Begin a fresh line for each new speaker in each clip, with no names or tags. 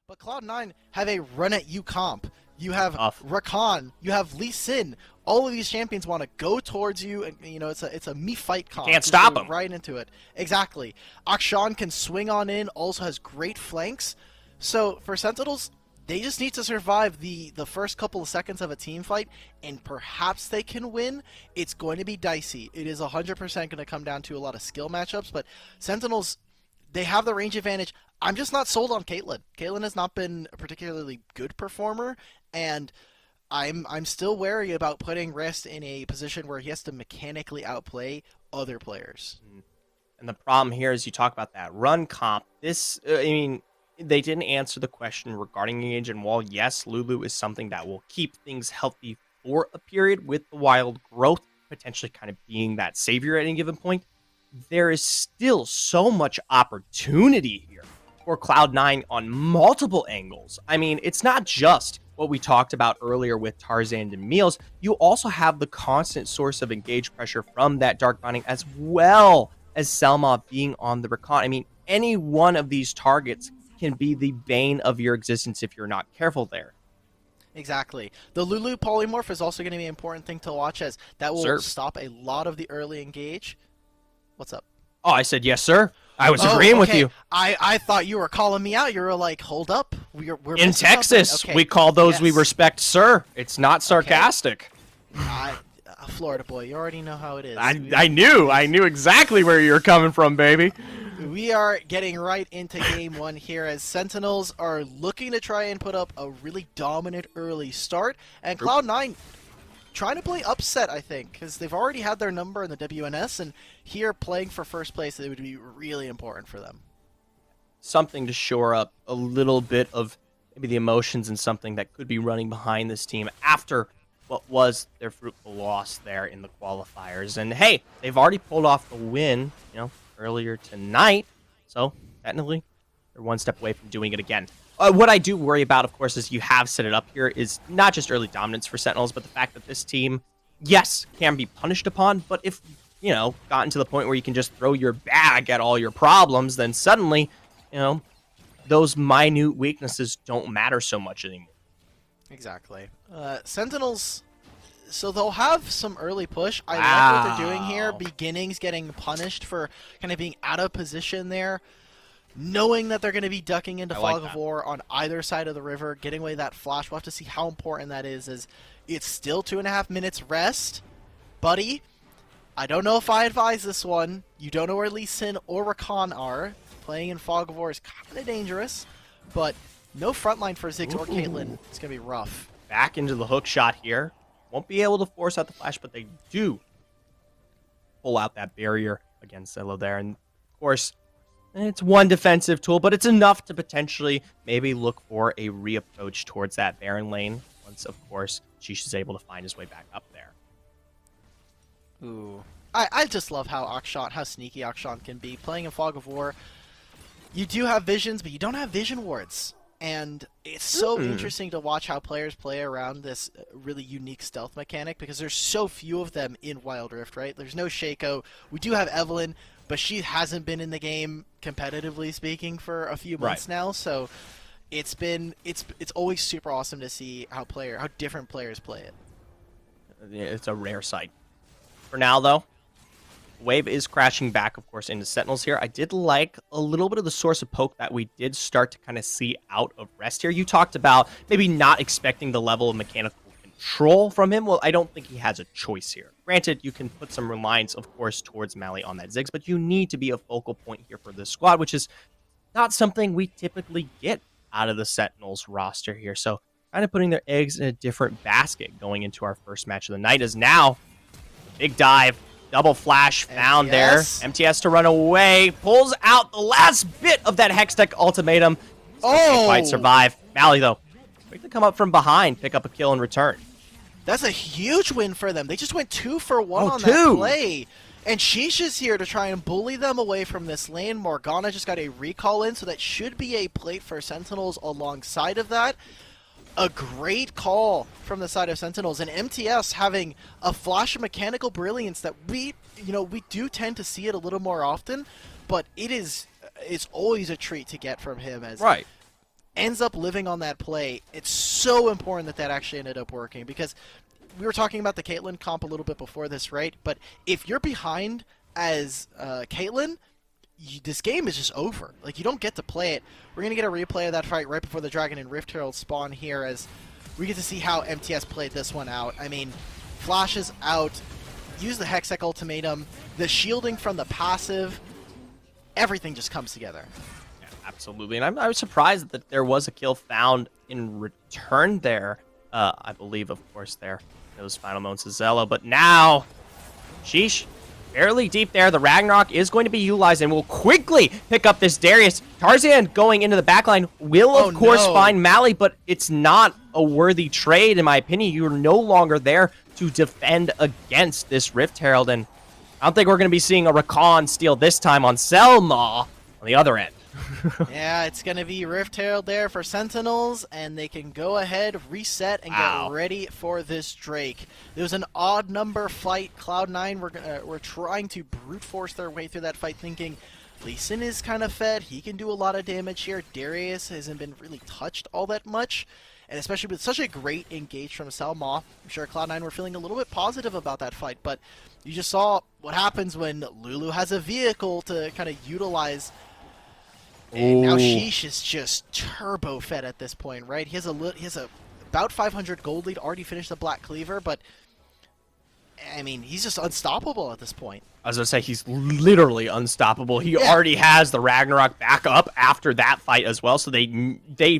But Cloud9 have a run at you comp. You have
Tough.
Rakan, you have Lee Sin. All of these champions want to go towards you, and it's a me fight comp.
Can't
Just
stop
go
them.
right into it. Exactly. Akshan can swing on in, also has great flanks. So for Sentinels, they just need to survive the first couple of seconds of a team fight, and perhaps they can win. It's going to be dicey. It is 100% going to come down to a lot of skill matchups, but Sentinels, they have the range advantage. I'm just not sold on Caitlyn. Caitlyn has not been a particularly good performer, and I'm still wary about putting Rest in a position where he has to mechanically outplay other players.
And the problem here is you talk about that run comp. They didn't answer the question regarding engage and wall. Yes, Lulu is something that will keep things healthy for a period with the wild growth, potentially kind of being that savior at any given point. There is still so much opportunity here for Cloud9 on multiple angles. I mean, it's not just what we talked about earlier with Tarzan and Meals. You also have the constant source of engage pressure from that Dark Binding, as well as Selma being on the recon. I mean, any one of these targets can be the bane of your existence if you're not careful there.
Exactly. The Lulu polymorph is also going to be an important thing to watch, as that will stop a lot of the early engage. What's up?
Oh, I said yes, sir. I was agreeing with you.
I thought you were calling me out. You were like, hold up. We're
in Texas. Okay. We call those we respect, sir. It's not sarcastic.
Florida boy, you already know how it is.
I knew exactly where you were coming from, baby.
We are getting right into game one here, as Sentinels are looking to try and put up a really dominant early start, and Cloud9 trying to play upset, I think, because they've already had their number in the WNS, and here playing for first place, it would be really important for them.
Something to shore up a little bit of maybe the emotions and something that could be running behind this team after what was their fruitful loss there in the qualifiers. And hey, they've already pulled off the win, earlier tonight, so technically they're one step away from doing it again. What I do worry about, of course, is you have set it up here, is not just early dominance for Sentinels, but the fact that this team, yes, can be punished upon, but if, gotten to the point where you can just throw your bag at all your problems, then suddenly, those minute weaknesses don't matter so much anymore.
Exactly. Sentinels, so they'll have some early push. I like what they're doing here. Beginnings getting punished for kind of being out of position there. Knowing that they're going to be ducking into Fog of War on either side of the river, getting away that flash. We'll have to see how important that is, as it's still 2.5 minutes rest. Buddy, I don't know if I advise this one. You don't know where Lee Sin or Rakan are. Playing in Fog of War is kind of dangerous, but no frontline for Ziggs or Caitlyn. It's going to be rough.
Back into the hook shot here. Won't be able to force out the flash, but they do pull out that barrier against Zillow there. And, of course, it's one defensive tool, but it's enough to potentially maybe look for a reapproach towards that Baron lane once, of course, Sheesh is able to find his way back up there.
Ooh. I just love how sneaky Akshan can be. Playing in Fog of War, you do have visions, but you don't have vision wards. And it's so interesting to watch how players play around this really unique stealth mechanic, because there's so few of them in Wild Rift, right? There's no Shaco. We do have Evelyn, but she hasn't been in the game, competitively speaking, for a few months now. So it's always super awesome to see how different players play it.
It's a rare sight. For now, though, Wave is crashing back, of course, into Sentinels here. I did like a little bit of the source of poke that we did start to kind of see out of Rest here. You talked about maybe not expecting the level of mechanical control from him. Well, I don't think he has a choice here. Granted, you can put some reliance, of course, towards Mally on that Ziggs, but you need to be a focal point here for this squad, which is not something we typically get out of the Sentinels roster here. So kind of putting their eggs in a different basket going into our first match of the night, is now big dive. Double flash found there. MTS to run away. Pulls out the last bit of that Hextech ultimatum. Can't quite survive. Mally, though, quick to come up from behind, pick up a kill in return.
That's a huge win for them. They just went 2 for 1 on that play. And Sheesh is here to try and bully them away from this lane. Morgana just got a recall in, so that should be a plate for Sentinels alongside of that. A great call from the side of Sentinels, and MTS having a flash of mechanical brilliance that we do tend to see it a little more often, but it's always a treat to get from him, as ends up living on that play. It's so important that that actually ended up working, because we were talking about the Caitlyn comp a little bit before this, right? But if you're behind as Caitlyn, this game is just over. Like, you don't get to play it. We're going to get a replay of that fight right before the Dragon and Rift Herald spawn here, as we get to see how MTS played this one out. I mean, flashes out, use the Hextech ultimatum, the shielding from the passive, everything just comes together.
Yeah, absolutely, and I was surprised that there was a kill found in return there. I believe, of course, there those final moments of Zella, but now, sheesh, fairly deep there. The Ragnarok is going to be utilized and will quickly pick up this Darius. Tarzan going into the backline will, of course, find Mally, but it's not a worthy trade, in my opinion. You're no longer there to defend against this Rift Herald, and I don't think we're going to be seeing a Rakan steal this time on Selma on the other end.
Yeah, it's going to be Rift Herald there for Sentinels, and they can go ahead, reset, and get ready for this Drake. There was an odd number fight. Cloud9 were trying to brute force their way through that fight, thinking Lee Sin is kind of fed. He can do a lot of damage here. Darius hasn't been really touched all that much. And especially with such a great engage from Selma, I'm sure Cloud9 were feeling a little bit positive about that fight. But you just saw what happens when Lulu has a vehicle to kind of utilize. And now Sheesh is just turbo fed at this point, right? He has a about 500 gold lead, already finished the Black Cleaver, but I mean, he's just unstoppable at this point.
I was going to say, he's literally unstoppable. He already has the Ragnarok back up after that fight as well, so they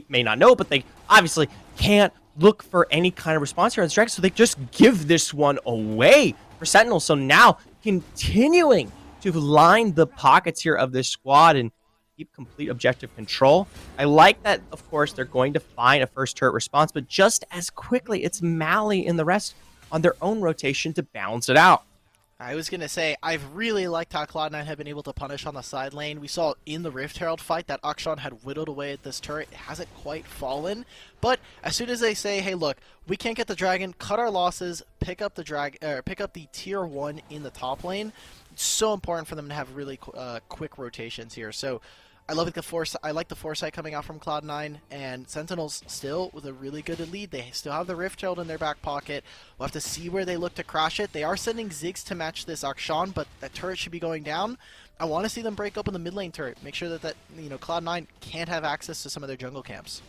may not know, but they obviously can't look for any kind of response here on Strike, so they just give this one away for Sentinel. So now, continuing to line the pockets here of this squad and keep complete objective control. I like that, of course, they're going to find a first turret response, but just as quickly, it's Mally and the rest on their own rotation to balance it out.
I was going to say, I've really liked how Cloud9 have been able to punish on the side lane. We saw in the Rift Herald fight that Akshan had whittled away at this turret. It hasn't quite fallen, but as soon as they say, hey, look, we can't get the Dragon, cut our losses, pick up the tier 1 in the top lane, it's so important for them to have really quick rotations here. So I like the foresight coming out from Cloud9, and Sentinels still with a really good lead. They still have the Rift Herald in their back pocket. We'll have to see where they look to crash it. They are sending Ziggs to match this Akshan, but that turret should be going down. I want to see them break open the mid lane turret. Make sure that Cloud9 can't have access to some of their jungle camps.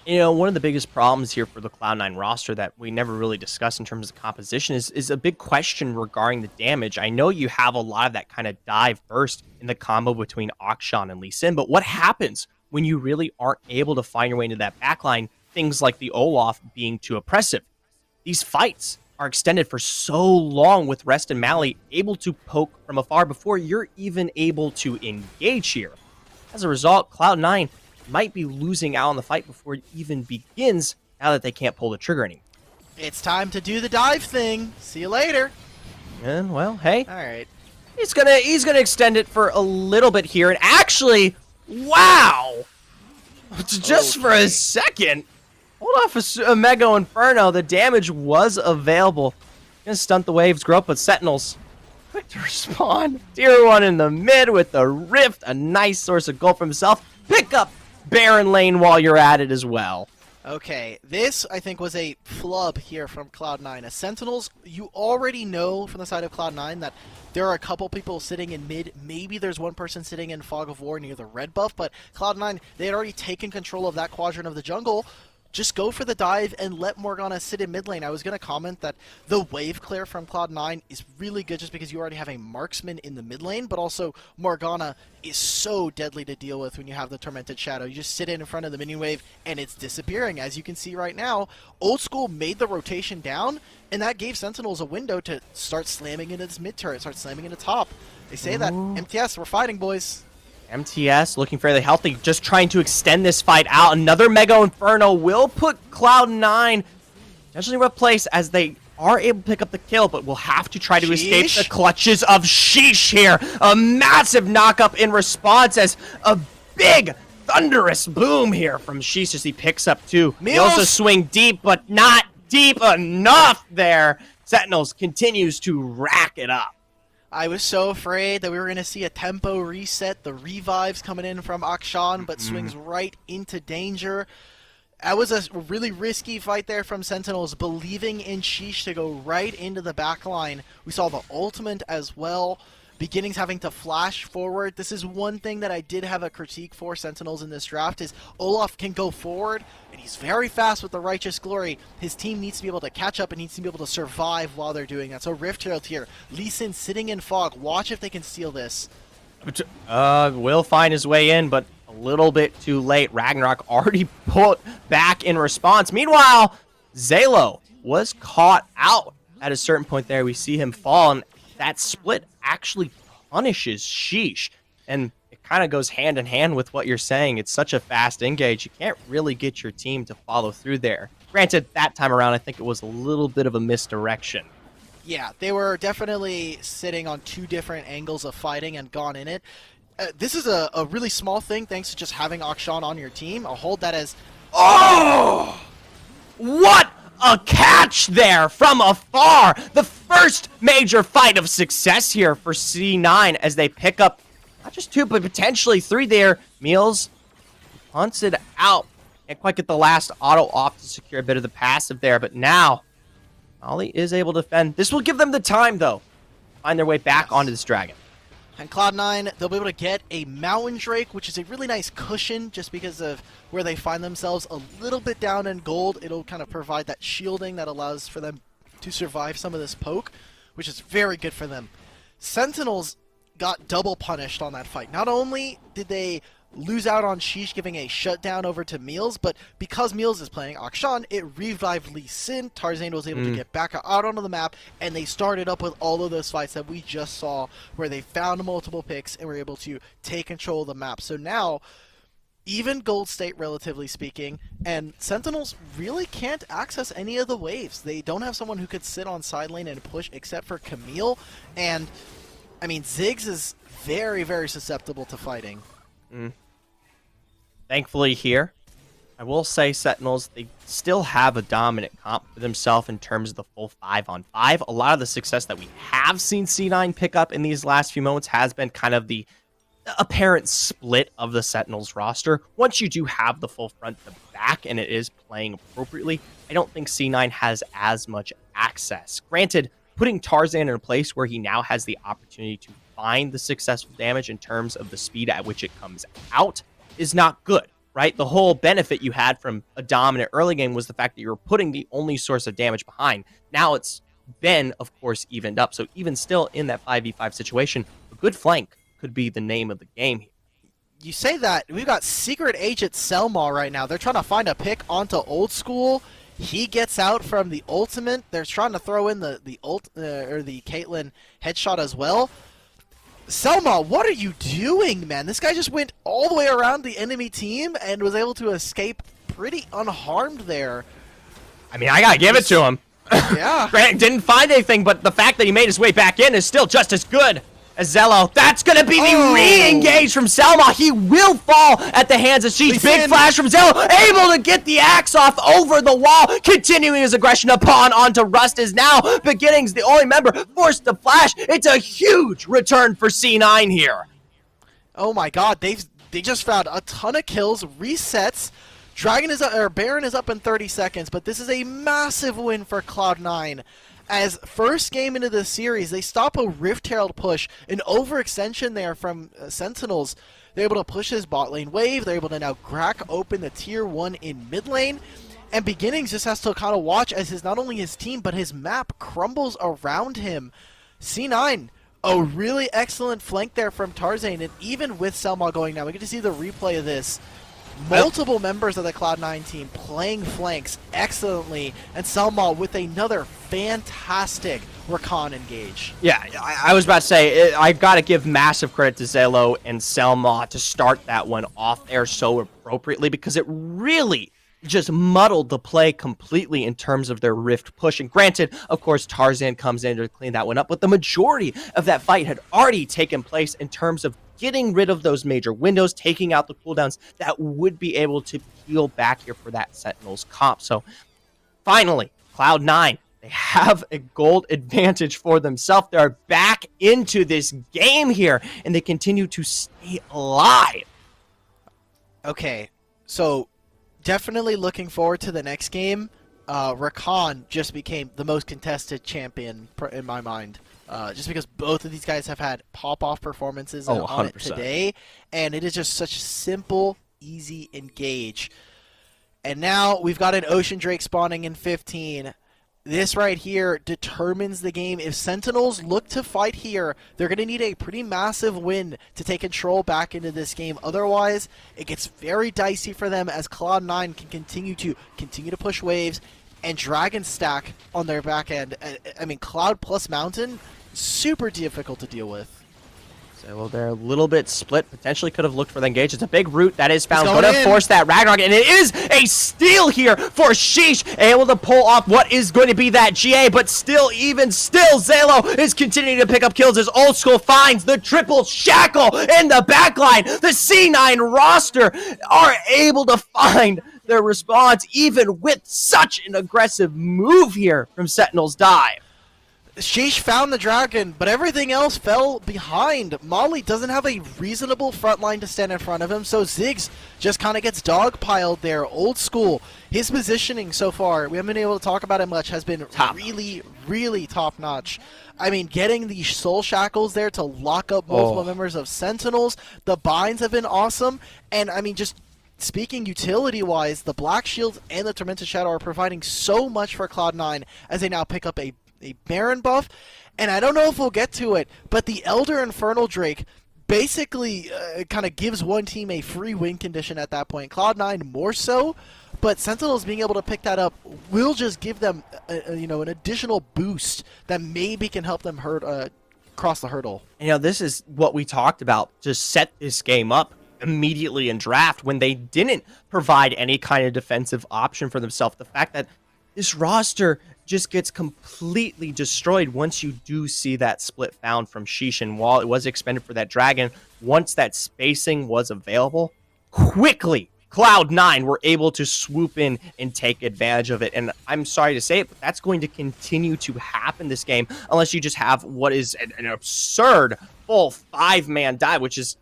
You know, one of the biggest problems here for the Cloud9 roster that we never really discussed in terms of composition is a big question regarding the damage. I know you have a lot of that kind of dive burst in the combo between Akshan and Lee Sin, but what happens when you really aren't able to find your way into that backline? Things like the Olaf being too oppressive. These fights are extended for so long with Rest and Mally able to poke from afar before you're even able to engage here. As a result, Cloud9 might be losing out on the fight before it even begins now that they can't pull the trigger anymore.
It's time to do the dive thing. See you later.
And well, hey.
All right.
He's gonna extend it for a little bit here, and actually, wow! Just for a second, hold off a Mega Inferno. The damage was available. Gonna stunt the waves, grow up with Sentinels. Quick to respond. Tier 1 in the mid with the Rift, a nice source of gold for himself. Pick up Baron Lane while you're at it as well.
Okay, this, I think, was a flub here from Cloud9. As Sentinels, you already know from the side of Cloud9 that there are a couple people sitting in mid. Maybe there's one person sitting in Fog of War near the red buff, but Cloud9, they had already taken control of that quadrant of the jungle. Just go for the dive and let Morgana sit in mid lane. I was going to comment that the wave clear from Cloud9 is really good just because you already have a marksman in the mid lane, but also Morgana is so deadly to deal with when you have the Tormented Shadow. You just sit in front of the minion wave and it's disappearing. As you can see right now, Old School made the rotation down, and that gave Sentinels a window to start slamming into this mid turret, start slamming into top. They say that, MTS, we're fighting, boys.
MTS looking fairly healthy, just trying to extend this fight out. Another Mega Inferno will put Cloud9 potentially replace as they are able to pick up the kill, but will have to try to escape the clutches of Sheesh here. A massive knock-up in response as a big thunderous boom here from Sheesh as he picks up two. He also swing deep, but not deep enough there. Sentinels continues to rack it up.
I was so afraid that we were going to see a tempo reset, the revives coming in from Akshan, but swings right into danger. That was a really risky fight there from Sentinels, believing in Sheesh to go right into the backline. We saw the ultimate as well. Beginnings having to flash forward. This is one thing that I did have a critique for Sentinels in this draft is Olaf can go forward, and he's very fast with the Righteous Glory. His team needs to be able to catch up and needs to be able to survive while they're doing that. So Rift Herald here. Lee Sin sitting in fog. Watch if they can steal this.
Will find his way in, but a little bit too late. Ragnarok already put back in response. Meanwhile, Zalo was caught out at a certain point there. We see him fall, and that split actually punishes Sheesh. And it kind of goes hand in hand with what you're saying. It's such a fast engage. You can't really get your team to follow through there. Granted, that time around, I think it was a little bit of a misdirection.
Yeah, they were definitely sitting on two different angles of fighting and gone in it. This is a really small thing thanks to just having Akshan on your team. I'll hold that as...
Oh! What a catch there from afar! The first major fight of success here for C9 as they pick up not just 2, but potentially 3 there. Meals punts it out. Can't quite get the last auto off to secure a bit of the passive there, but now Ollie is able to defend. This will give them the time, though, to find their way back onto this dragon.
And Cloud9, they'll be able to get a Mountain Drake, which is a really nice cushion just because of where they find themselves a little bit down in gold. It'll kind of provide that shielding that allows for them to survive some of this poke, which is very good for them. Sentinels got double punished on that fight. Not only did they lose out on Sheesh giving a shutdown over to Meals, but because Meals is playing Akshan, it revived Lee Sin. Tarzan was able to get back out onto the map, and they started up with all of those fights that we just saw where they found multiple picks and were able to take control of the map. So now, even Gold State, relatively speaking, and Sentinels really can't access any of the waves. They don't have someone who could sit on side lane and push except for Camille, and I mean, Ziggs is very, very susceptible to fighting.
Thankfully here, I will say Sentinels, they still have a dominant comp for themselves in terms of the full 5-on-5. A lot of the success that we have seen C9 pick up in these last few moments has been kind of the apparent split of the Sentinels roster. Once you do have the full front to back and it is playing appropriately, I don't think C9 has as much access. Granted, putting Tarzan in a place where he now has the opportunity to find the successful damage in terms of the speed at which it comes out is not good, right? The whole benefit you had from a dominant early game was the fact that you were putting the only source of damage behind. Now it's been, of course, evened up. So even still in that 5v5 situation, a good flank could be the name of the game here.
You say that, we've got Secret Agent Selma right now. They're trying to find a pick onto Old School. He gets out from the ultimate. They're trying to throw in the Caitlyn headshot as well. Selma, what are you doing, man? This guy just went all the way around the enemy team and was able to escape pretty unharmed there.
I mean, I gotta give it to him.
Yeah.
Grant didn't find anything, but the fact that he made his way back in is still just as good as Zello. That's gonna be the re-engage from Selma. He will fall at the hands of Sheesh. Big flash from Zello, able to get the axe off over the wall, continuing his aggression upon onto Rust is now Beginnings, the only member forced to flash. It's a huge return for C9 here.
Oh my god, they just found a ton of kills, resets. Dragon is Baron is up in 30 seconds, but this is a massive win for Cloud9. As first game into the series, they stop a Rift Herald push, an overextension there from Sentinels. They're able to push his bot lane wave. They're able to now crack open the tier 1 in mid lane. And Beginnings just has to kind of watch as not only his team, but his map crumbles around him. C9, a really excellent flank there from Tarzan. And even with Selma going now, we get to see the replay of this. Multiple members of the Cloud9 team playing flanks excellently, and Selma with another fantastic Rakan engage.
Yeah, I was about to say, I've got to give massive credit to Zelo and Selma to start that one off there so appropriately, because it really just muddled the play completely in terms of their Rift push. And granted, of course, Tarzan comes in to clean that one up, but the majority of that fight had already taken place in terms of getting rid of those major windows, taking out the cooldowns that would be able to peel back here for that Sentinels comp. So finally, Cloud9 They have a gold advantage for themselves. They're back into this game here, and they continue to stay alive.
Okay, so definitely looking forward to the next game. Rakan just became the most contested champion in my mind. Just because both of these guys have had pop-off performances on it today, and it is just such simple, easy engage. And now we've got an Ocean Drake spawning in 15. This right here determines the game. If Sentinels look to fight here, they're going to need a pretty massive win to take control back into this game. Otherwise, it gets very dicey for them as Cloud9 can continue to push waves and Dragon stack on their back end. I mean, Cloud plus Mountain, super difficult to deal with.
So, well, they're a little bit split. Potentially could have looked for the engage. It's a big root that is found.
Going
to force that Ragnarok, and it is a steal here for Sheesh. Able to pull off what is going to be that GA, but still, even still, Zalo is continuing to pick up kills as Old School finds the triple shackle in the backline. The C9 roster are able to find their response, even with such an aggressive move here from Sentinel's dive.
Sheesh found the dragon, but everything else fell behind. Molly doesn't have a reasonable front line to stand in front of him, so Ziggs just kind of gets dogpiled there. Old School, his positioning so far, we haven't been able to talk about it much, has been really top-notch. I mean, getting the soul shackles there to lock up multiple members of Sentinels, the binds have been awesome, and I mean, just speaking utility-wise, the Black Shield and the Tormented Shadow are providing so much for Cloud9 as they now pick up a Baron buff, and I don't know if we'll get to it, but the Elder Infernal Drake basically kind of gives one team a free win condition at that point. Cloud9 more so, but Sentinels being able to pick that up will just give them an additional boost that maybe can help them cross the hurdle.
This is what we talked about to set this game up immediately in draft when they didn't provide any kind of defensive option for themselves. The fact that this roster just gets completely destroyed once you do see that split found from Sheesh, and while it was expended for that dragon, once that spacing was available, quickly Cloud9 were able to swoop in and take advantage of it. And I'm sorry to say it, but that's going to continue to happen this game unless you just have what is an absurd full 5-man dive, which is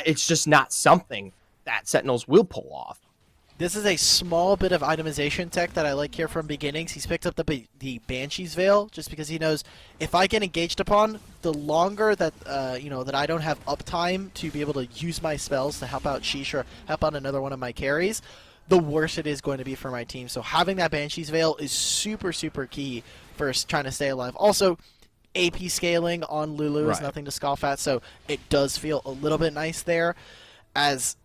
it's just not something that Sentinels will pull off.
This is a small bit of itemization tech that I like here from beginnings. He's picked up the Banshee's Veil just because he knows if I get engaged upon, the longer that that I don't have uptime to be able to use my spells to help out Sheesh or help out another one of my carries, the worse it is going to be for my team. So having that Banshee's Veil is super key for trying to stay alive. Also, AP scaling on Lulu is nothing to scoff at, so it does feel a little bit nice there. As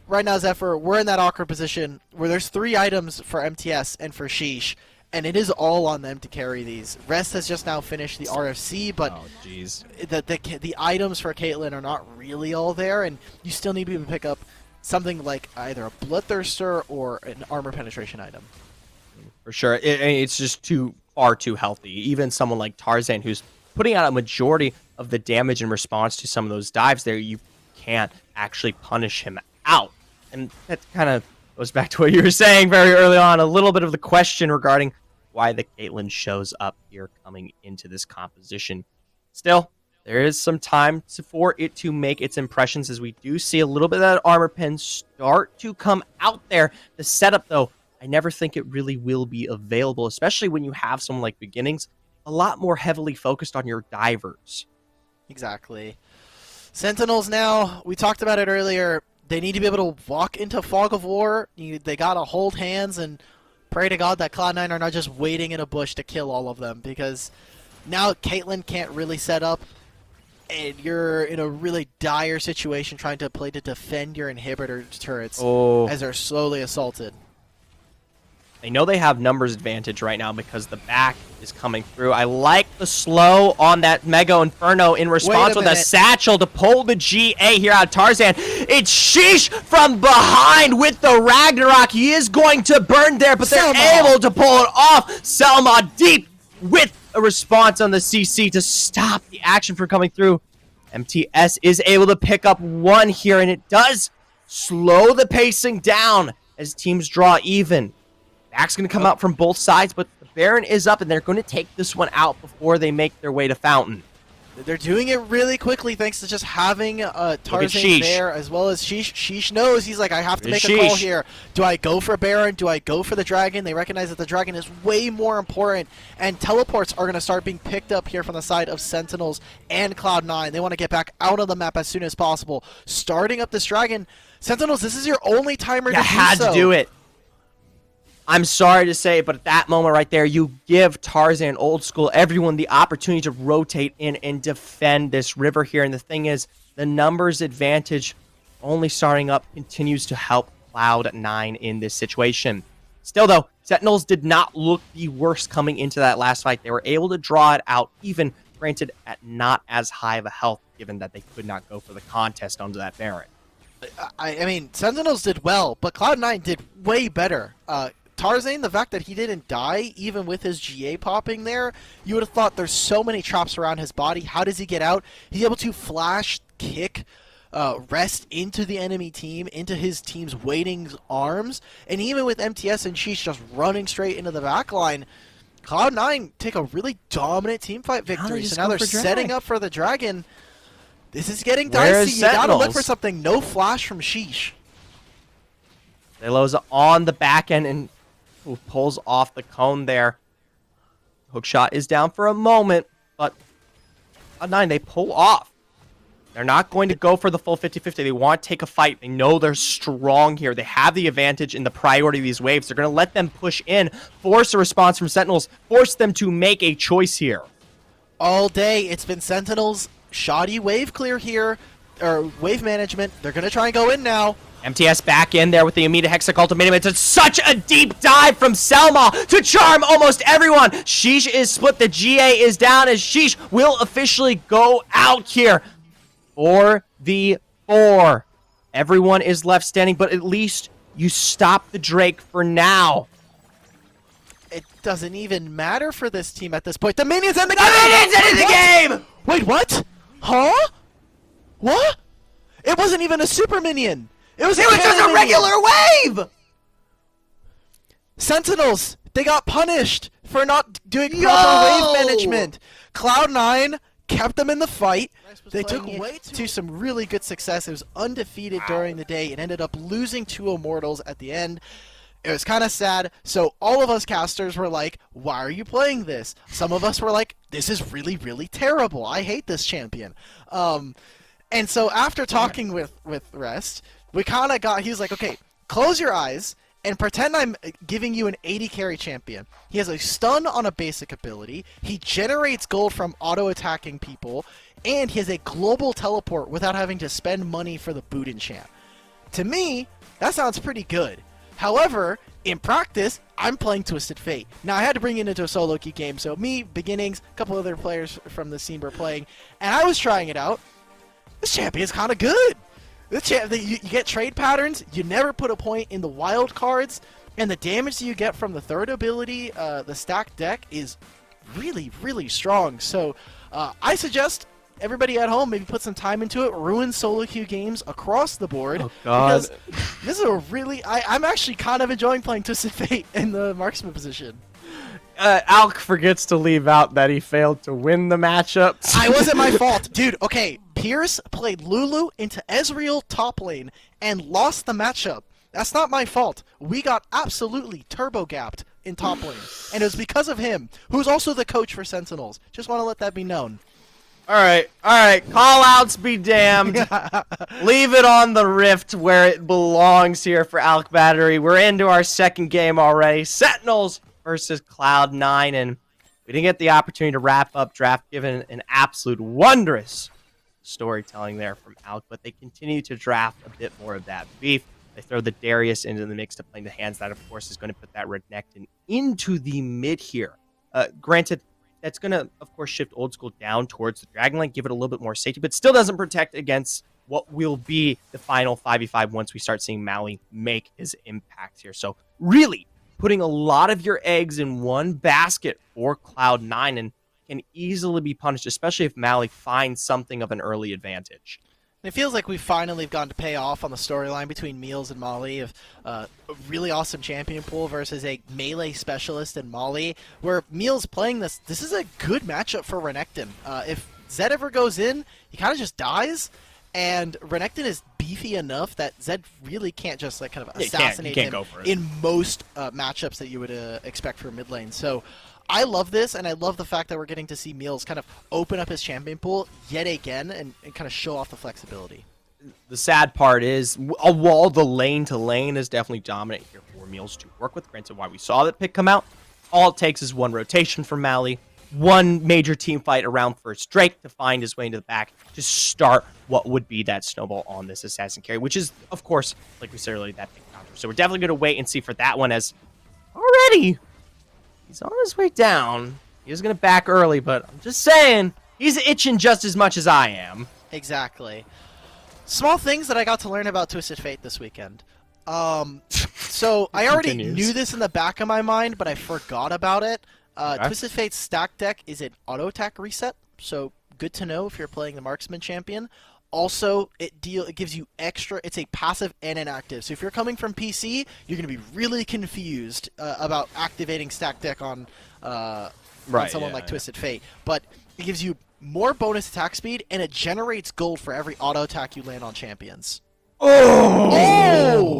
right now, Zephyr, we're in that awkward position where there's 3 items for MTS and for Sheesh, and it is all on them to carry these. Rest has just now finished the RFC, but the items for Caitlyn are not really all there, and you still need to pick up something like either a Bloodthirster or an armor penetration item.
For sure. It's just far too healthy. Even someone like Tarzan, who's putting out a majority of the damage in response to some of those dives there, you can't actually punish him out. And that kind of goes back to what you were saying very early on, a little bit of the question regarding why the Caitlyn shows up here coming into this composition. Still, there is some time for it to make its impressions as we do see a little bit of that armor pen start to come out there. The setup, though, I never think it really will be available, especially when you have someone like Beginnings, a lot more heavily focused on your divers.
Exactly. Sentinels now, we talked about it earlier, they need to be able to walk into Fog of War. They got to hold hands and pray to God that Cloud9 are not just waiting in a bush to kill all of them, because now Caitlyn can't really set up, and you're in a really dire situation trying to play to defend your inhibitor turrets as they're slowly assaulted.
They know they have numbers advantage right now because the back is coming through. I like the slow on that Mega Inferno in response with a satchel to pull the GA here out of Tarzan. It's Sheesh from behind with the Ragnarok. He is going to burn there, but they're able to pull it off. Selma deep with a response on the CC to stop the action from coming through. MTS is able to pick up 1 here, and it does slow the pacing down as teams draw even. Back's going to come out from both sides, but the Baron is up, and they're going to take this one out before they make their way to Fountain.
They're doing it really quickly thanks to just having Tarzan there, as well as Sheesh. Sheesh knows. He's like, I have to make a call here. Do I go for Baron? Do I go for the Dragon? They recognize that the Dragon is way more important, and teleports are going to start being picked up here from the side of Sentinels and Cloud9. They want to get back out of the map as soon as possible. Starting up this Dragon. Sentinels, this is your only timer to do so.
You had to do it. I'm sorry to say, but at that moment right there, you give Tarzan, Old School, everyone the opportunity to rotate in and defend this river here. And the thing is, the numbers advantage only starting up continues to help Cloud9 in this situation. Still, though, Sentinels did not look the worst coming into that last fight. They were able to draw it out, even, granted, at not as high of a health, given that they could not go for the contest onto that Baron.
I mean, Sentinels did well, but Cloud9 did way better. Tarzan, the fact that he didn't die, even with his GA popping there, you would have thought there's so many traps around his body. How does he get out? He's able to flash, kick, rest into the enemy team, into his team's waiting arms, and even with MTS and Sheesh just running straight into the back line, Cloud9 take a really dominant teamfight victory. So now they're setting up for the Dragon. This is getting dicey. You gotta look for something. No flash from Sheesh.
Delo's on the back end and pulls off the cone there. Hookshot is down for a moment, but Cloud9, they pull off. They're not going to go for the full 50-50. They want to take a fight. They know they're strong here. They have the advantage in the priority of these waves. They're going to let them push in, force a response from Sentinels, force them to make a choice here.
All day, it's been Sentinels, shoddy wave clear here, or wave management. They're going to try and go in now.
MTS back in there with the immediate Hextech ultimatum. It's such a deep dive from Selma to charm almost everyone. Sheesh is split. The GA is down as Sheesh will officially go out here. 4v4. Everyone is left standing, but at least you stop the Drake for now.
It doesn't even matter for this team at this point. The minions end the
game! The minions ended the game!
Wait, what? Huh? What? It wasn't even a super minion. It was just a regular wave! Sentinels, they got punished for not doing proper wave management. Cloud9 kept them in the fight. They took way to some really good success. It was undefeated during the day. It ended up losing 2 Immortals at the end. It was kind of sad. So all of us casters were like, why are you playing this? Some of us were like, this is really, really terrible. I hate this champion. And so after talking with Rest, we kind of got, he was like, okay, close your eyes and pretend I'm giving you an 80 carry champion. He has a stun on a basic ability, he generates gold from auto-attacking people, and he has a global teleport without having to spend money for the boot enchant. To me, that sounds pretty good. However, in practice, I'm playing Twisted Fate. Now, I had to bring it into a solo queue game, so me, beginnings, a couple other players from the scene were playing, and I was trying it out. This champion's kind of good. You get trade patterns, you never put a point in the wild cards, and the damage that you get from the third ability, the stacked deck, is really, really strong. So I suggest everybody at home maybe put some time into it, ruin solo queue games across the board.
Oh, God.
Because this is a really... I'm actually kind of enjoying playing Twisted Fate in the marksman position.
Alk forgets to leave out that he failed to win the matchup.
It wasn't my fault. Dude, okay, Pierce played Lulu into Ezreal top lane and lost the matchup. That's not my fault. We got absolutely turbo-gapped in top lane. And it was because of him, who's also the coach for Sentinels. Just want to let that be known.
All right. Call-outs be damned. Leave it on the Rift where it belongs here for Alk Battery. We're into our second game already. Sentinels versus Cloud9, and we didn't get the opportunity to wrap up draft given an absolute wondrous storytelling there from Alk, but they continue to draft a bit more of that beef. They throw the Darius into the mix to play the hands. That, of course, is going to put that Renekton into the mid here. Granted, that's going to, of course, shift Old School down towards the Dragonlink, give it a little bit more safety, but still doesn't protect against what will be the final 5v5 once we start seeing Maui make his impact here. So really putting a lot of your eggs in one basket for Cloud9 and can easily be punished, especially if Maui finds something of an early advantage.
It feels like we finally have gotten to pay off on the storyline between Meals and Molly of a really awesome champion pool versus a melee specialist in Molly, where Meals playing this is a good matchup for Renekton. If Zed ever goes in, he kind of just dies, and Renekton is beefy enough that Zed really can't just like kind of assassinate him in most matchups that you would expect for mid lane. So I love this, and I love the fact that we're getting to see Meals kind of open up his champion pool yet again and kind of show off the flexibility.
The sad part is, while the lane-to-lane is definitely dominant here for Meals to work with, granted why we saw that pick come out, all it takes is one rotation from Mally, one major team fight around first Drake to find his way into the back to start what would be that snowball on this assassin carry, which is, of course, like we said earlier, that big counter. So we're definitely going to wait and see for that one, as already he's on his way down. He was going to back early, but I'm just saying, he's itching just as much as I am.
Exactly. Small things that I got to learn about Twisted Fate this weekend. So I already knew this in the back of my mind, but I forgot about it. Okay. Twisted Fate's stack deck is an auto attack reset, so good to know if you're playing the marksman champion. Also, it gives you extra. It's a passive and an active. So if you're coming from PC, you're going to be really confused about activating stack deck on someone like Twisted Fate. But it gives you more bonus attack speed, and it generates gold for every auto attack you land on champions. Oh!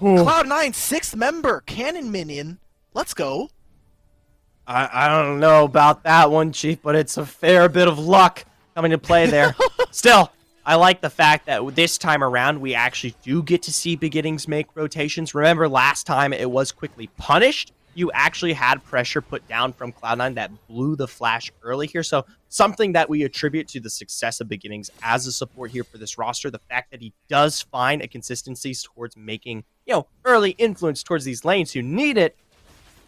Cloud9 6th member cannon minion. Let's go.
I don't know about that one, Chief, but it's a fair bit of luck coming to play there. Still, I like the fact that this time around we actually do get to see beginnings make rotations. Remember last time it was quickly punished. You actually had pressure put down from Cloud9 that blew the flash early here. So something that we attribute to the success of beginnings as a support here for this roster. The fact that he does find a consistency towards making, early influence towards these lanes who need it,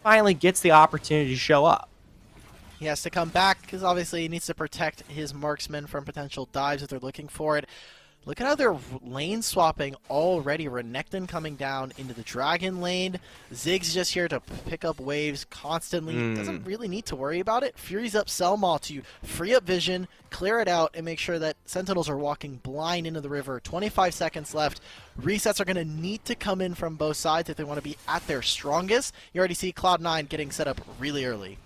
finally gets the opportunity to show up.
He has to come back because obviously he needs to protect his marksmen from potential dives if they're looking for it. Look at how they're lane swapping already. Renekton coming down into the dragon lane. Ziggs just here to pick up waves constantly. Doesn't really need to worry about it. Fury's up Selma to free up vision, clear it out, and make sure that Sentinels are walking blind into the river. 25 seconds left. Resets are going to need to come in from both sides if they want to be at their strongest. You already see Cloud9 getting set up really early.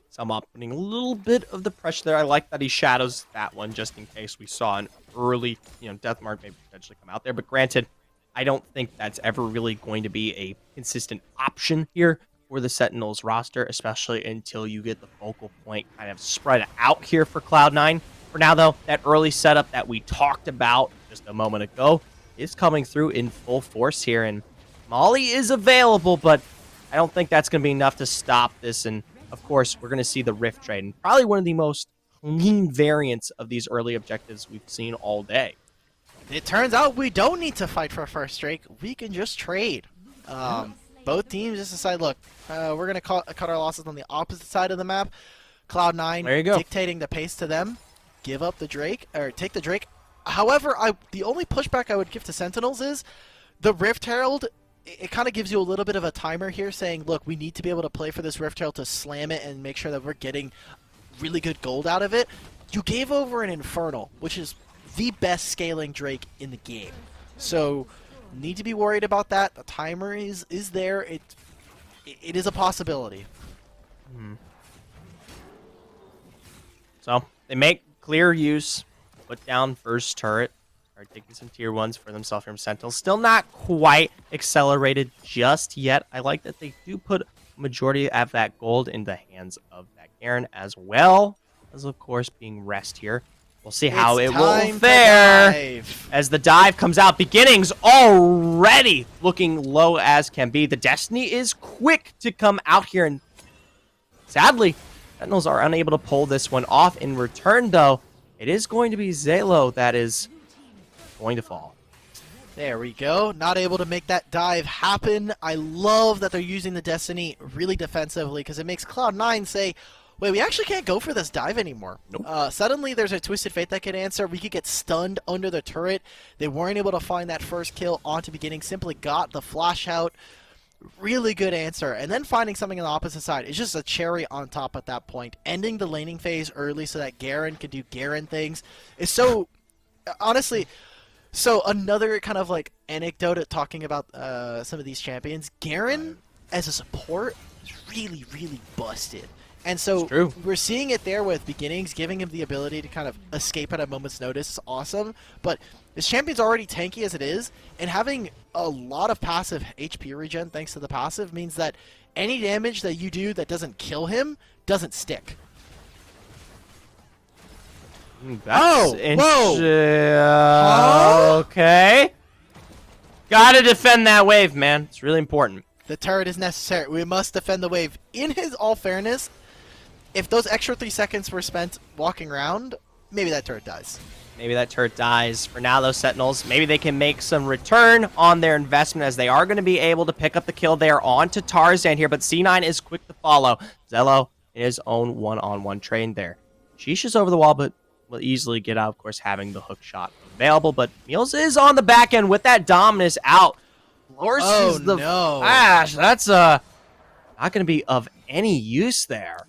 Selma putting a little bit of the pressure there. I like that he shadows that one just in case we saw an early, Death Mark maybe potentially come out there. But granted, I don't think that's ever really going to be a consistent option here for the Sentinels roster, especially until you get the focal point kind of spread out here for Cloud9. For now, though, that early setup that we talked about just a moment ago is coming through in full force here. And Molly is available, but I don't think that's going to be enough to stop this. And of course, we're going to see the Rift trade, and probably one of the most clean variants of these early objectives we've seen all day.
It turns out we don't need to fight for first Drake. We can just trade. Both teams just decide, look, we're going to cut our losses on the opposite side of the map. Cloud9 dictating the pace to them. Give up the Drake, or take the Drake. However, the only pushback I would give to Sentinels is the Rift Herald. It kind of gives you a little bit of a timer here saying, look, we need to be able to play for this Rift Herald to slam it and make sure that we're getting really good gold out of it. You gave over an Infernal, which is the best scaling Drake in the game. So, need to be worried about that. The timer is there. It is a possibility.
So, they make clear use. Put down first turret. Are taking some tier 1s for themselves from Sentinels. Still not quite accelerated just yet. I like that they do put majority of that gold in the hands of that Garen, as well as, of course, being rest here. We'll see how it will fare as the dive comes out. Beginnings already looking low as can be. The Destiny is quick to come out here, and sadly, Sentinels are unable to pull this one off. In return, though, it is going to be Zalo that is going to fall.
There we go. Not able to make that dive happen. I love that they're using the Destiny really defensively because it makes Cloud9 say, wait, we actually can't go for this dive anymore.
Nope.
Suddenly there's a Twisted Fate that can answer. We could get stunned under the turret. They weren't able to find that first kill onto beginning. Simply got the flash out. Really good answer. And then finding something on the opposite side is just a cherry on top at that point. Ending the laning phase early so that Garen can do Garen things is so, honestly, so another kind of like anecdote at talking about some of these champions. Garen as a support is really, really busted. And so we're seeing it there with beginnings, giving him the ability to kind of escape at a moment's notice is awesome. But this champion's already tanky as it is, and having a lot of passive HP regen thanks to the passive means that any damage that you do that doesn't kill him doesn't stick.
That's
whoa!
Okay. Gotta defend that wave, man. It's really important.
The turret is necessary. We must defend the wave. In his all fairness, if those extra 3 seconds were spent walking around, maybe that turret dies.
Maybe that turret dies. For now, those Sentinels, maybe they can make some return on their investment as they are going to be able to pick up the kill there onto Tarzan here, but C9 is quick to follow. Zello in his own one-on-one train there. Sheesh is over the wall, but will easily get out, of course, having the hook shot available, but Meals is on the back end with that Dominus out. Forces the flash. That's not going to be of any use there.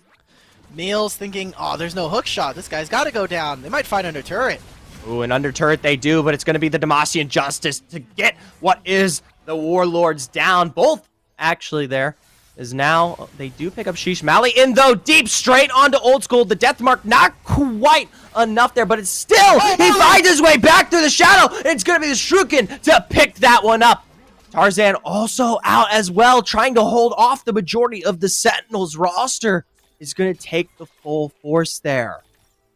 Meals thinking, oh, there's no hook shot. This guy's got to go down. They might find under turret.
Ooh, an under turret they do, but it's going to be the Demacian Justice to get what is the Warlords down. Both, actually, there is now, they do pick up Sheesh Mali in, though, deep straight onto Old School. The Death Mark, not quite enough there, but it's still, he finds his way back through the shadow. It's going to be the Shuriken to pick that one up. Tarzan also out as well, trying to hold off the majority of the Sentinels roster. Is going to take the full force there.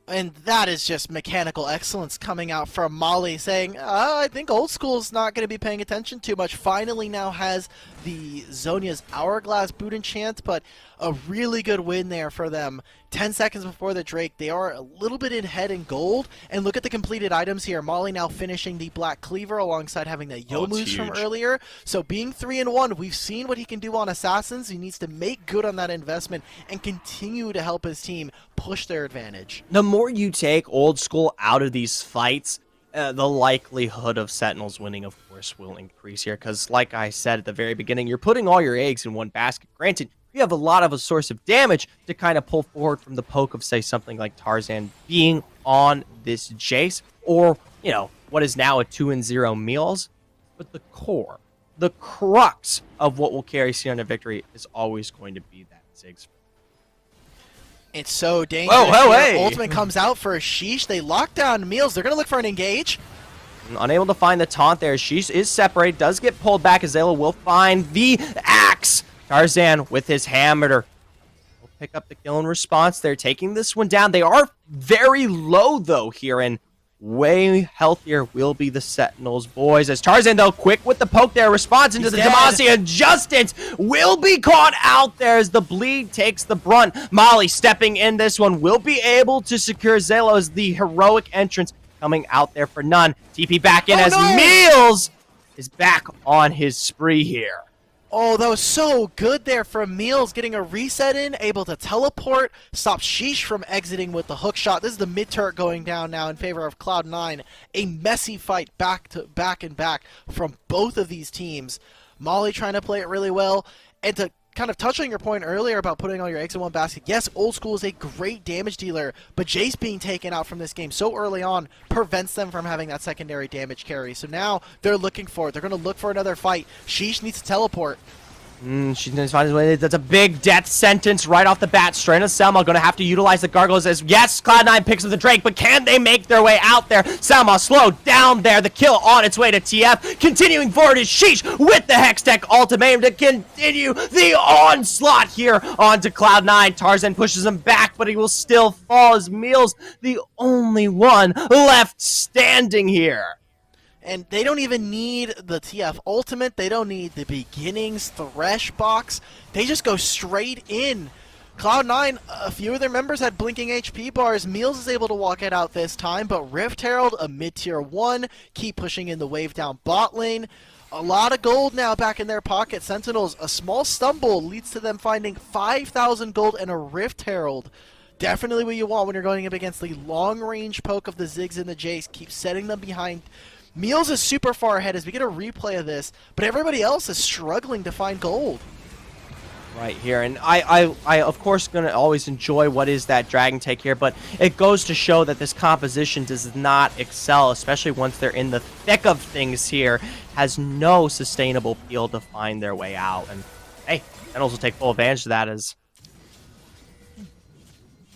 And that is just mechanical excellence coming out from Molly saying, I think Old School's not going to be paying attention too much. Finally now has the Zhonya's Hourglass boot enchant, but a really good win there for them. 10 seconds before the Drake, they are a little bit in head in gold. And look at the completed items here. Molly now finishing the Black Cleaver alongside having the Youmu's from earlier. So being 3-1, we've seen what he can do on Assassins. He needs to make good on that investment and continue to help his team push their advantage.
The more you take Old School out of these fights, the likelihood of Sentinels winning, of course, will increase here. Because like I said at the very beginning, you're putting all your eggs in one basket. Granted, you have a lot of a source of damage to kind of pull forward from the poke of, say, something like Tarzan being on this Jace, or, you know, what is now a 2-0 Meals. But the core, the crux of what will carry C to victory is always going to be that Ziggs.
It's so dangerous.
Whoa, hey!
Ultimate comes out for a Sheesh. They lock down Meals. They're going to look for an engage.
Unable to find the taunt there. Sheesh is separated, does get pulled back. Azela will find the axe. Tarzan with his hammer will pick up the kill in response. They're taking this one down. They are very low, though, here, and way healthier will be the Sentinels, boys. As Tarzan, though, quick with the poke there, responds into the Demacian Justice, will be caught out there as the bleed takes the brunt. Molly stepping in this one will be able to secure Zelo as the heroic entrance coming out there for none. TP back in as Meals is back on his spree here.
Oh, that was so good there from Meals, getting a reset in, able to teleport, stop Sheesh from exiting with the hook shot. This is the mid turret going down now in favor of Cloud9. A messy fight back and back from both of these teams. Molly trying to play it really well, and to kind of touch on your point earlier about putting all your eggs in one basket, yes, Old School is a great damage dealer, but Jace being taken out from this game so early on prevents them from having that secondary damage carry. So now they're looking for it. They're going to look for another fight. Sheesh needs to teleport.
She needs to find his way. That's a big death sentence right off the bat. Straight of Selma going to have to utilize the gargoyles as, yes, Cloud9 picks up the Drake, but can they make their way out there? Selma slowed down there. The kill on its way to TF. Continuing forward is Sheesh with the Hextech ultimatum to continue the onslaught here onto Cloud9. Tarzan pushes him back, but he will still fall as Meals, the only one left standing here.
And they don't even need the TF ultimate. They don't need the beginnings Thresh box. They just go straight in. Cloud9, a few of their members had blinking HP bars. Meals is able to walk it out this time, but Rift Herald, a mid-tier 1, keep pushing in the wave down bot lane. A lot of gold now back in their pocket. Sentinels, a small stumble leads to them finding 5,000 gold and a Rift Herald. Definitely what you want when you're going up against the long-range poke of the Ziggs and the Jace. Keep setting them behind Meals is super far ahead as we get a replay of this, but everybody else is struggling to find gold.
Right here, and I of course gonna always enjoy what is that dragon take here, but it goes to show that this composition does not excel, especially once they're in the thick of things here. Has no sustainable peel to find their way out, and hey, Sentinels will take full advantage of that as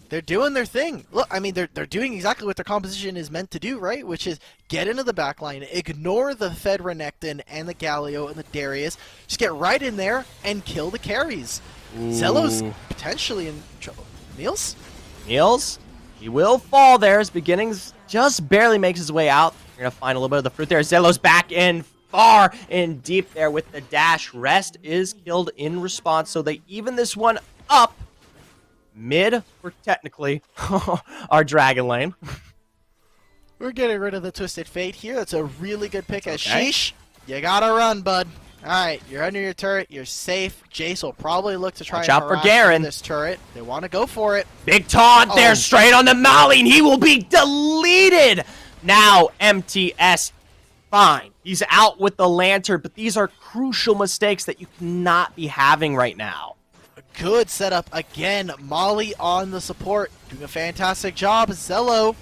they're doing their thing. Look, I mean, they're doing exactly what their composition is meant to do, right? Which is get into the back line, ignore the Fed Renekton and the Galio and the Darius, just get right in there and kill the carries. Zelo's potentially in trouble. Niels?
Niels, he will fall there as Beginnings just barely makes his way out. You're going to find a little bit of the fruit there. Zelo's back in far and deep there with the dash. Rest is killed in response, so they even this one up. Mid, for technically our dragon lane.
We're getting rid of the Twisted Fate here. That's a really good pick as Sheesh. You gotta run, bud. Alright, you're under your turret. You're safe. Jace will probably look to try
Watch
and
out for
harass
Garen.
this turret. They want to go for it.
Big taunt there, straight on the Molly, and he will be deleted. Now, MTS, fine. He's out with the lantern, but these are crucial mistakes that you cannot be having right now.
Good setup again. Molly on the support, doing a fantastic job. Zelo,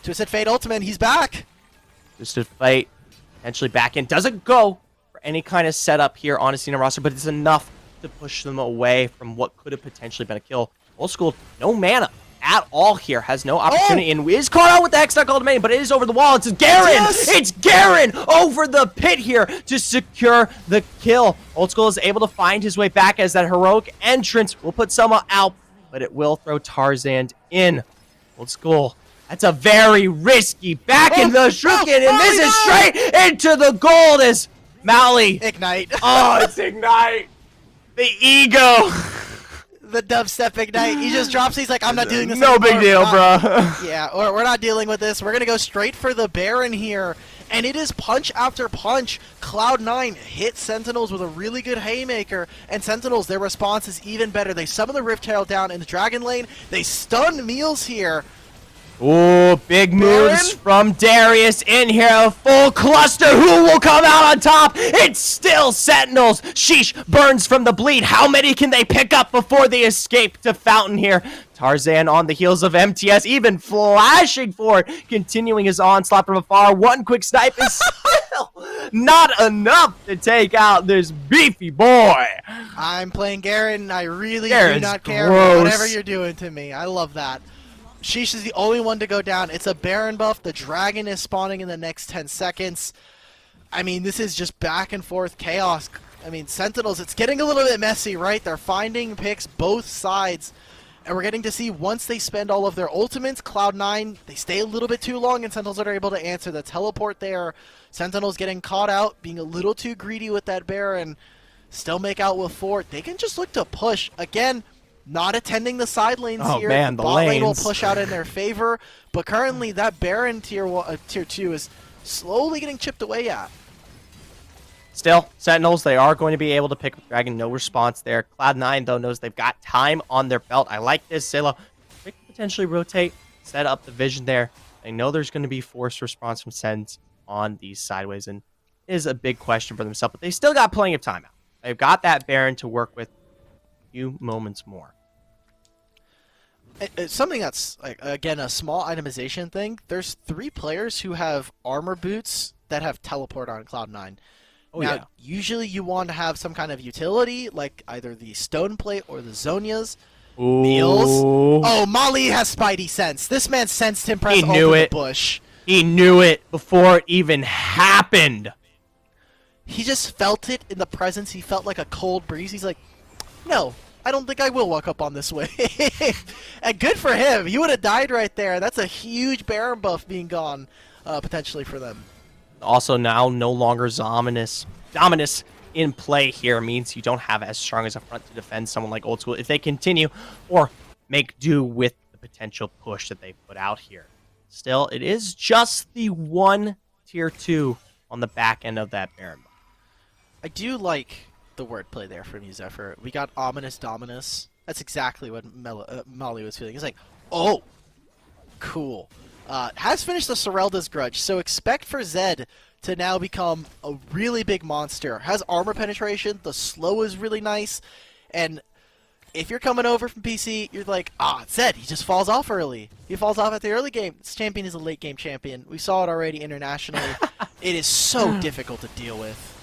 Twisted Fate ultimate, he's back.
Twisted Fate potentially back in. Doesn't go for any kind of setup here on a Cena roster, but it's enough to push them away from what could have potentially been a kill. Old School, no mana at all here, has no opportunity, and is caught out with the Hextech ultimate, but it is over the wall. It's Garen!
Yes!
It's Garen over the pit here to secure the kill. Old School is able to find his way back as that heroic entrance will put Selma out, but it will throw Tarzan in. Old School, that's a very risky back in the shuriken, and this is straight into the gold as Mally.
Ignite.
Oh, it's Ignite. The ego.
The dubstep Ignite. He just drops. He's like, I'm not doing this
No
anymore.
big deal, bro.
Yeah, we're not dealing with this. We're going to go straight for the Baron here. And it is punch after punch. Cloud9 hits Sentinels with a really good haymaker. And Sentinels, their response is even better. They summon the Rift Herald down in the Dragon Lane. They stun Meals here.
Ooh, big moves from Darius in here. A full cluster. Who will come out on top? It's still Sentinels. Sheesh burns from the bleed. How many can they pick up before they escape to Fountain here? Tarzan on the heels of MTS, even flashing forward, continuing his onslaught from afar. One quick snipe is still not enough to take out this beefy boy.
I'm playing Garen. I really
Garen's
do not care
gross.
whatever you're doing to me. I love that. Sheesh is the only one to go down. It's a Baron buff. The dragon is spawning in the next 10 seconds. I mean, this is just back and forth chaos. I mean, Sentinels, it's getting a little bit messy, right? They're finding picks both sides. And we're getting to see once they spend all of their ultimates, Cloud9, they stay a little bit too long, and Sentinels are able to answer the teleport there. Sentinels getting caught out, being a little too greedy with that Baron. Still make out with Fort. They can just look to push. Again, not attending the side lanes here.
Man, the
bot lane will
lanes.
push out in their favor, but currently that Baron tier 2 is slowly getting chipped away at.
Still, Sentinels, they are going to be able to pick up Dragon. No response there. Cloud9, though, knows they've got time on their belt. I like this. Zillow, they can potentially rotate, set up the vision there. They know there's going to be forced response from Sens on these sideways, and it is a big question for themselves, but they still got plenty of time out. They've got that Baron to work with a few moments more.
It's something that's, like, again, a small itemization thing. There's 3 players who have armor boots that have teleport on Cloud9.
Oh,
now,
yeah.
usually you want to have some kind of utility, like either the Stone Plate or the Zonias.
Ooh.
Meals. Oh, Molly has Spidey sense. This man sensed him press
He knew
over
it.
the bush.
He knew it before it even happened.
He just felt it in the presence. He felt like a cold breeze. He's like, no, I don't think I will walk up on this way. And good for him. He would have died right there. That's a huge Baron buff being gone, potentially, for them.
Also now no longer Dominus in play here means you don't have as strong as a front to defend someone like Old School if they continue or make do with the potential push that they put out here. Still, it is just the one tier 2 on the back end of that Baron.
I do like the wordplay there from you, Zephyr. We got Ominous Dominus. That's exactly what Molly was feeling. He's like, oh, cool. Has finished the Sorelda's Grudge, so expect for Zed to now become a really big monster. Has armor penetration, the slow is really nice, and if you're coming over from PC, you're like, Zed, he just falls off early. He falls off at the early game. This champion is a late game champion. We saw it already internationally. It is so difficult to deal with.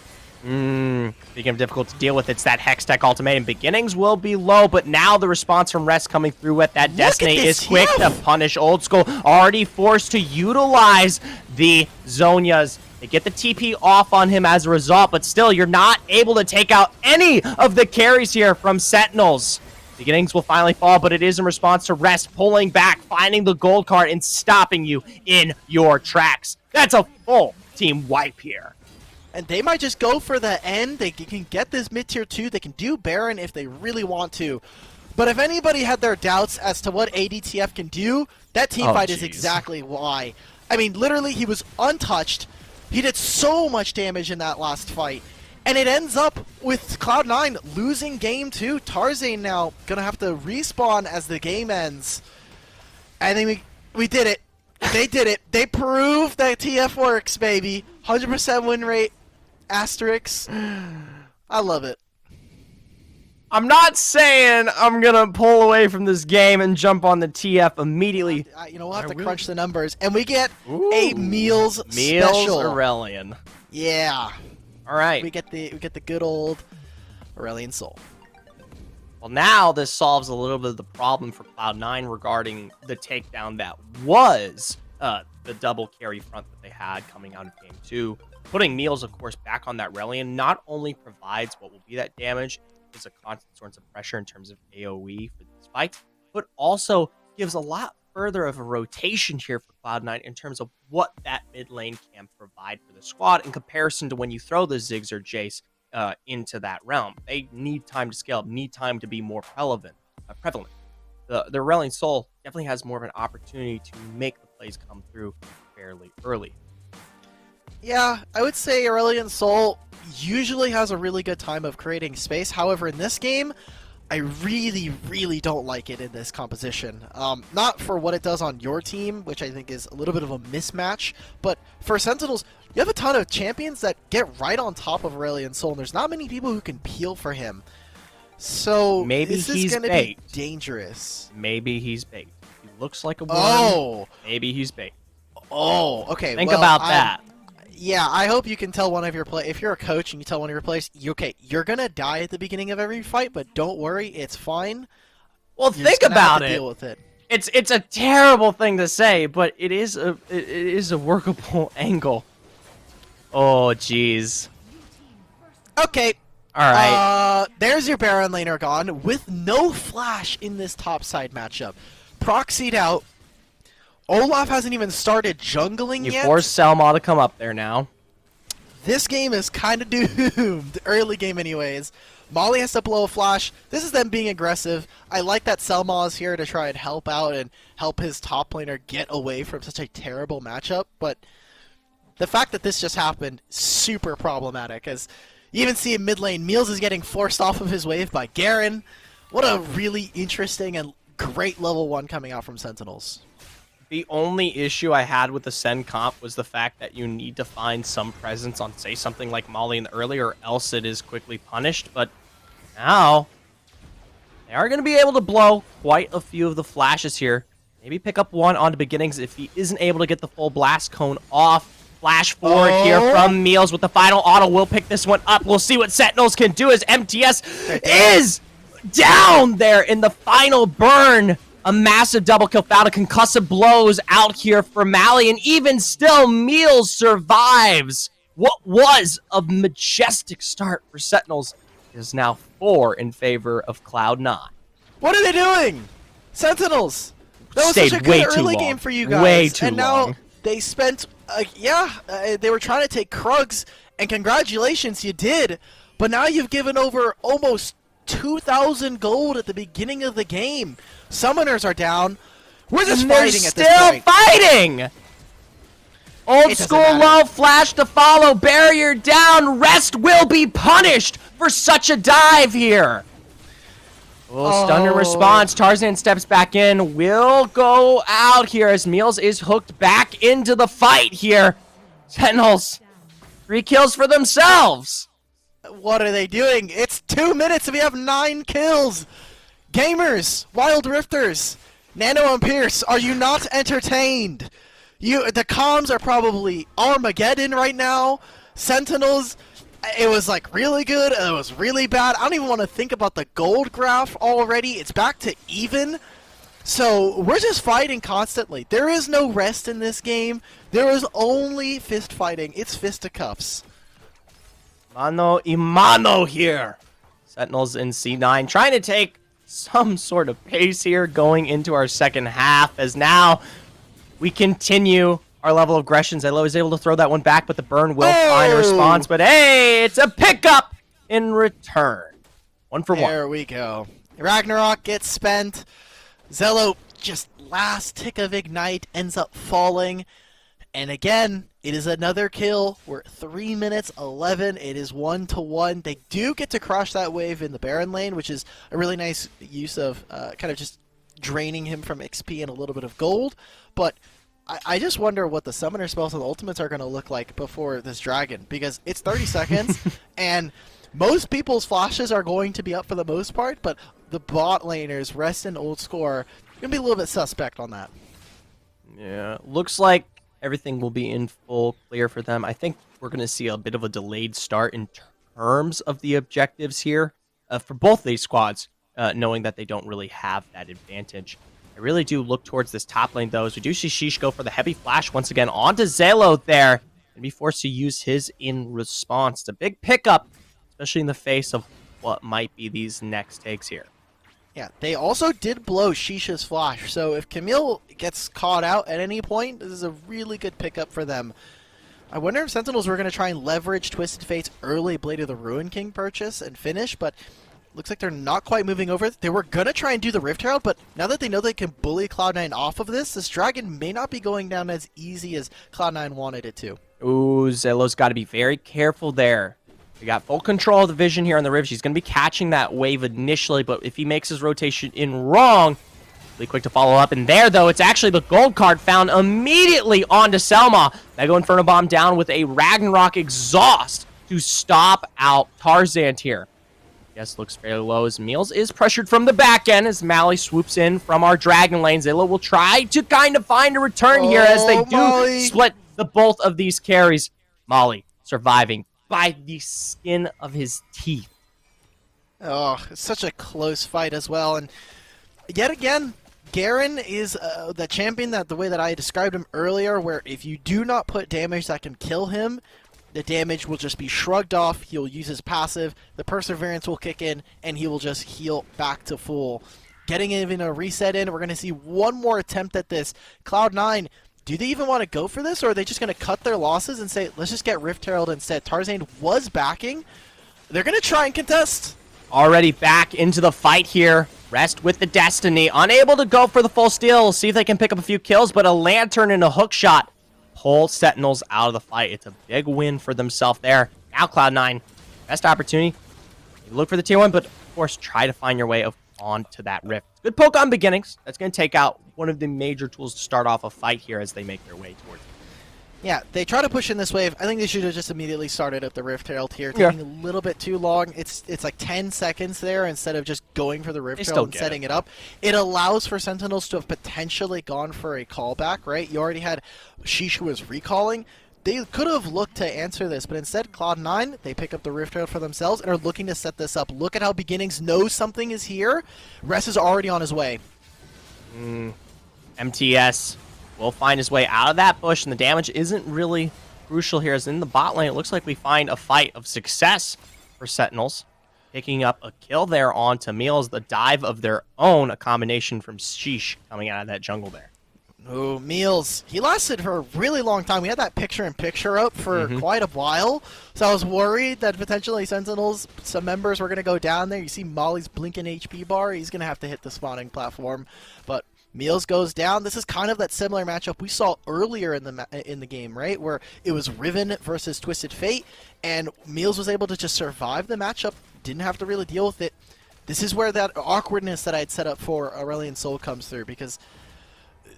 Speaking of difficult to deal with, it's that Hextech ultimatum. Beginnings will be low, but now the response from Rest coming through with that Destiny is quick to punish Old School. Already forced to utilize the Zonias. They get the TP off on him as a result, but still, you're not able to take out any of the carries here from Sentinels. Beginnings will finally fall, but it is in response to Rest pulling back, finding the gold card, and stopping you in your tracks. That's a full team wipe here.
And they might just go for the end. They can get this mid-tier 2. They can do Baron if they really want to. But if anybody had their doubts as to what ADTF can do, that team fight is exactly why. I mean, literally, he was untouched. He did so much damage in that last fight. And it ends up with Cloud9 losing game 2. Tarzan now going to have to respawn as the game ends. I think we did it. They did it. They proved that TF works, baby. 100% win rate. Asterisk. I love it.
I'm not saying I'm going to pull away from this game and jump on the TF immediately.
You know, we'll have to crunch the numbers. And we get a Meals special.
Aurelian.
Yeah.
All right.
We get the good old Aurelian Soul.
Well, now this solves a little bit of the problem for Cloud9 regarding the takedown that was the double carry front that they had coming out of game 2. Putting Meals, of course, back on that Aurelian not only provides what will be that damage, is a constant source of pressure in terms of AoE for this fight, but also gives a lot further of a rotation here for Cloud9 in terms of what that mid lane can provide for the squad in comparison to when you throw the Ziggs or Jace into that realm. They need time to scale up, need time to be more prevalent. The Aurelian Soul definitely has more of an opportunity to make the plays come through fairly early.
Yeah, I would say Aurelian Soul usually has a really good time of creating space. However, in this game, I really, really don't like it in this composition. Not for what it does on your team, which I think is a little bit of a mismatch, but for Sentinels, you have a ton of champions that get right on top of Aurelian Soul, and there's not many people who can peel for him. So
maybe
this is going to be dangerous.
Maybe he's bait. He looks like a worm.
Oh!
Maybe he's bait.
Oh, okay.
Think about that.
Yeah, I hope you can tell one of your if you're a coach and you tell one of your players, you're gonna die at the beginning of every fight, but don't worry, it's fine.
Well, think about it.
Deal with it.
It's a terrible thing to say, but it is a workable angle. Oh, jeez.
Okay.
All right.
There's your Baron laner gone with no flash in this topside matchup. Proxied out. Olaf hasn't even started jungling yet.
You force Selma to come up there now.
This game is kind of doomed. Early game anyways. Molly has to blow a flash. This is them being aggressive. I like that Selma is here to try and help out and help his top laner get away from such a terrible matchup. But the fact that this just happened, super problematic. As you even see in mid lane, Meals is getting forced off of his wave by Garen. What a really interesting and great level 1 coming out from Sentinels.
The only issue I had with the SEN comp was the fact that you need to find some presence on, say, something like Molly in the early, or else it is quickly punished. But now, they are going to be able to blow quite a few of the flashes here. Maybe pick up one onto Beginnings if he isn't able to get the full blast cone off. Flash forward here from Meals with the final auto. We'll pick this one up. We'll see what Sentinels can do as MTS is down there in the final burn. A massive double kill, found a concussive blows out here for Mally, and even still, Meals survives. What was a majestic start for Sentinels is now 4 in favor of Cloud9.
What are they doing? Sentinels! That was such a good early game for you guys.
Way too
and now
long.
They spent, they were trying to take Krugs, and congratulations, you did. But now you've given over almost 2,000 gold at the beginning of the game. Summoners are down. We're just fighting at this point.
Still fighting! Old school low, flash to follow, barrier down, Rest will be punished for such a dive here. Stunner response, Tarzan steps back in, will go out here as Meals is hooked back into the fight here. Sentinels 3 kills for themselves.
What are they doing? It's 2 minutes and we have 9 kills. Gamers, Wild Rifters, Nano and Pierce, are you not entertained? The comms are probably Armageddon right now. Sentinels, it was like really good and it was really bad. I don't even want to think about the gold graph already. It's back to even. So we're just fighting constantly. There is no rest in this game. There is only fist fighting. It's fisticuffs.
Mano y mano here. Sentinels in C9 trying to take some sort of pace here going into our second half, as now we continue our level of aggression. Zelo is able to throw that one back, but the burn will find a response. But hey, it's a pickup in return. 1 for 1.
There we go. Ragnarok gets spent. Zelo, just last tick of Ignite, ends up falling. And again, it is another kill. We're at 3 minutes 11. It is 1-1. They do get to crush that wave in the Baron lane, which is a really nice use of kind of just draining him from XP and a little bit of gold. But I just wonder what the summoner spells and ultimates are going to look like before this dragon, because it's 30 seconds, and most people's flashes are going to be up for the most part, but the bot laners, Rest and Old Score, going to be a little bit suspect on that.
Yeah, looks like everything will be in full clear for them. I think we're going to see a bit of a delayed start in terms of the objectives here for both these squads, knowing that they don't really have that advantage. I really do look towards this top lane, though, as we do see Sheesh go for the heavy flash once again onto Zelo there and be forced to use his in response. It's a big pickup, especially in the face of what might be these next takes here.
Yeah, they also did blow Sheesh's flash, so if Camille gets caught out at any point, this is a really good pickup for them. I wonder if Sentinels were going to try and leverage Twisted Fate's early Blade of the Ruin King purchase and finish, but looks like they're not quite moving over. They were going to try and do the Rift Herald, but now that they know they can bully Cloud9 off of this dragon may not be going down as easy as Cloud9 wanted it to.
Ooh, Zelo's got to be very careful there. We got full control of the vision here on the Rift. He's going to be catching that wave initially, but if he makes his rotation in wrong, really quick to follow up. And there, though, it's actually the gold card found immediately onto Selma. Mega Inferno Bomb down with a Ragnarok exhaust to stop out Tarzan here. Yes, looks fairly low as Meals is pressured from the back end as Mally swoops in from our Dragon lane. Zilla will try to kind of find a return here as they do split the both of these carries. Molly surviving by the skin of his teeth.
Oh, it's such a close fight as well. And yet again, Garen is the champion that the way that I described him earlier, where if you do not put damage that can kill him, the damage will just be shrugged off. He'll use his passive, the perseverance will kick in, and he will just heal back to full. Getting even a reset in, we're going to see one more attempt at this. Cloud9, do they even want to go for this, or are they just going to cut their losses and say, let's just get Rift Herald instead? Tarzan was backing. They're going to try and contest.
Already back into the fight here. Rest with the Destiny. Unable to go for the full steal. See if they can pick up a few kills, but a Lantern and a hook shot pull Sentinels out of the fight. It's a big win for themselves there. Now Cloud9, best opportunity. You look for the tier 1, but of course try to find your way onto that Rift. Good poke on beginnings. That's going to take out one of the major tools to start off a fight here as they make their way towards it.
Yeah, they try to push in this wave. I think they should have just immediately started up the Rift Herald here. Taking a little bit too long. It's like 10 seconds there instead of just going for the Rift Herald and setting it up. It allows for Sentinels to have potentially gone for a callback, right? You already had Sheesh who was recalling. They could have looked to answer this, but instead, Cloud9, they pick up the Rift Herald for themselves and are looking to set this up. Look at how Beginnings knows something is here. Rest is already on his way.
MTS will find his way out of that bush, and the damage isn't really crucial here. As in the bot lane, it looks like we find a fight of success for Sentinels. Picking up a kill there onto Meals, the dive of their own, a combination from Sheesh coming out of that jungle there.
Oh, Meals. He lasted for a really long time. We had that picture-in-picture up for quite a while, so I was worried that potentially Sentinels, some members were going to go down there. You see Molly's blinking HP bar. He's going to have to hit the spawning platform, but Meals goes down. This is kind of that similar matchup we saw earlier in the game, right? Where it was Riven versus Twisted Fate, and Meals was able to just survive the matchup, didn't have to really deal with it. This is where that awkwardness that I had set up for Aurelion Sol comes through, because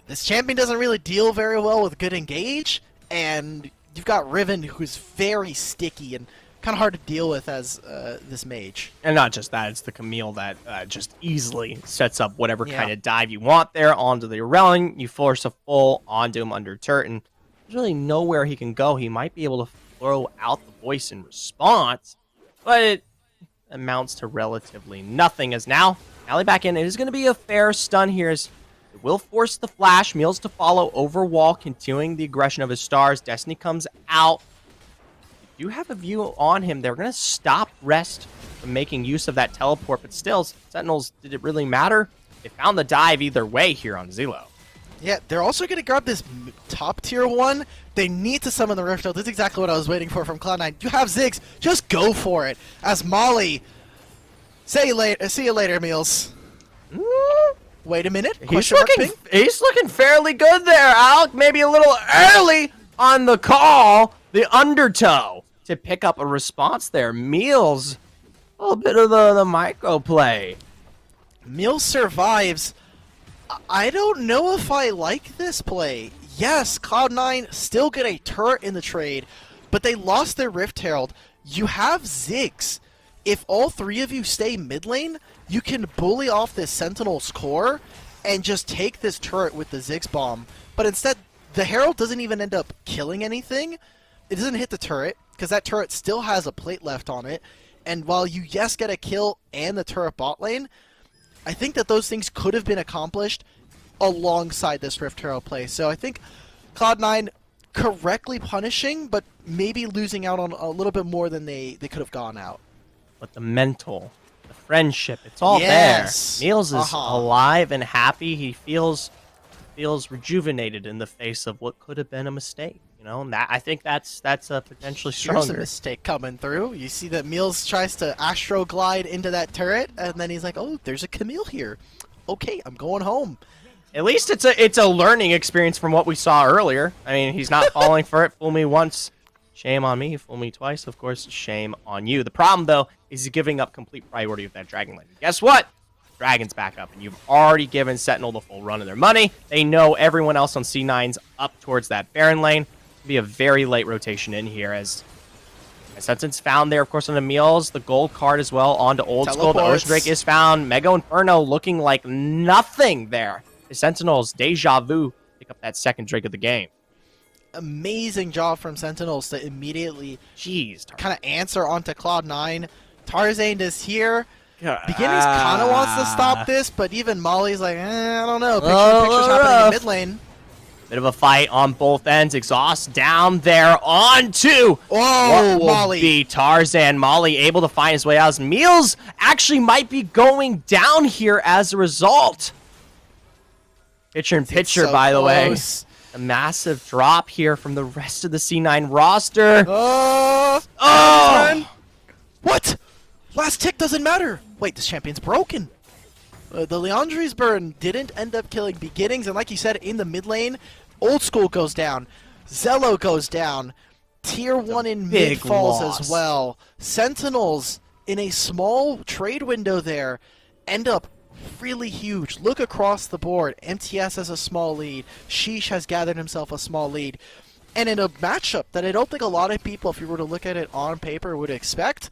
this champion doesn't really deal very well with good engage, and you've got Riven, who's very sticky and kind of hard to deal with as this mage.
And not just that, it's the Camille that just easily sets up whatever kind of dive you want there onto the Irelan. You force a full onto him under turret, and there's really nowhere he can go. He might be able to throw out the voice in response, but it amounts to relatively nothing as now, Ally back in. It is going to be a fair stun here as it will force the flash. Meals to follow over wall, continuing the aggression of his stars. Destiny comes out. You do have a view on him. They're going to stop Rest from making use of that teleport, but still, Sentinels, did it really matter? They found the dive either way here on Zelo.
Yeah, they're also going to grab this top tier one. They need to summon the Rift Herald. This is exactly what I was waiting for from Cloud9. You have Ziggs. Just go for it. As Molly, see you later, Meals. Wait a minute.
He's looking fairly good there, Alec. Maybe a little early on the call. The undertow to pick up a response there. Meals, a little bit of the micro play.
Meals survives. I don't know if I like this play. Yes, Cloud9 still get a turret in the trade, but they lost their Rift Herald. You have Ziggs. If all three of you stay mid lane, you can bully off this Sentinel's core and just take this turret with the Ziggs bomb. But instead, the Herald doesn't even end up killing anything. It doesn't hit the turret, because that turret still has a plate left on it. And while you, yes, get a kill and the turret bot lane, I think that those things could have been accomplished alongside this Rift Herald play. So I think Cloud9 correctly punishing, but maybe losing out on a little bit more than they could have gone out.
But the mental, the friendship, it's all there. Meals is alive and happy. He feels rejuvenated in the face of what could have been a mistake. You know, and that, I think that's a potentially stronger.
Here's a mistake coming through. You see that Meals tries to astro glide into that turret, and then he's like, "Oh, there's a Camille here. Okay, I'm going home."
At least it's a learning experience from what we saw earlier. I mean, he's not falling for it. Fool me once, shame on me. Fool me twice, of course, shame on you. The problem, though, is he's giving up complete priority with that Dragon Lane. Guess what? Dragon's back up, and you've already given Sentinel the full run of their money. They know everyone else on C9's up towards that Baron lane. It'll be a very late rotation in here as Sentinel's found there, of course, on the Meals. The gold card as well onto Old School. The Ocean Drake is found. Mega Inferno looking like nothing there. The Sentinels, deja vu, pick up that second Drake of the game.
Amazing job from Sentinels to immediately kind of answer onto Cloud9. Tarzan is here. Beginnings kind of wants to stop this, but even Molly's like, I don't know. Pictures happening in mid lane.
Bit of a fight on both ends. Exhaust down there onto what will be Tarzan. Molly able to find his way out. Meals actually might be going down here as a result. Picture in picture, so by the way. A massive drop here from the rest of the C9 roster.
What? Last tick doesn't matter. Wait, this champion's broken. The Leandri's burn didn't end up killing Beginnings, and like you said, in the mid lane, Old School goes down. Zello goes down. Tier 1 in mid falls as well. Sentinels, in a small trade window there, end up really huge. Look across the board. MTS has a small lead. Sheesh has gathered himself a small lead. And in a matchup that I don't think a lot of people, if you were to look at it on paper, would expect,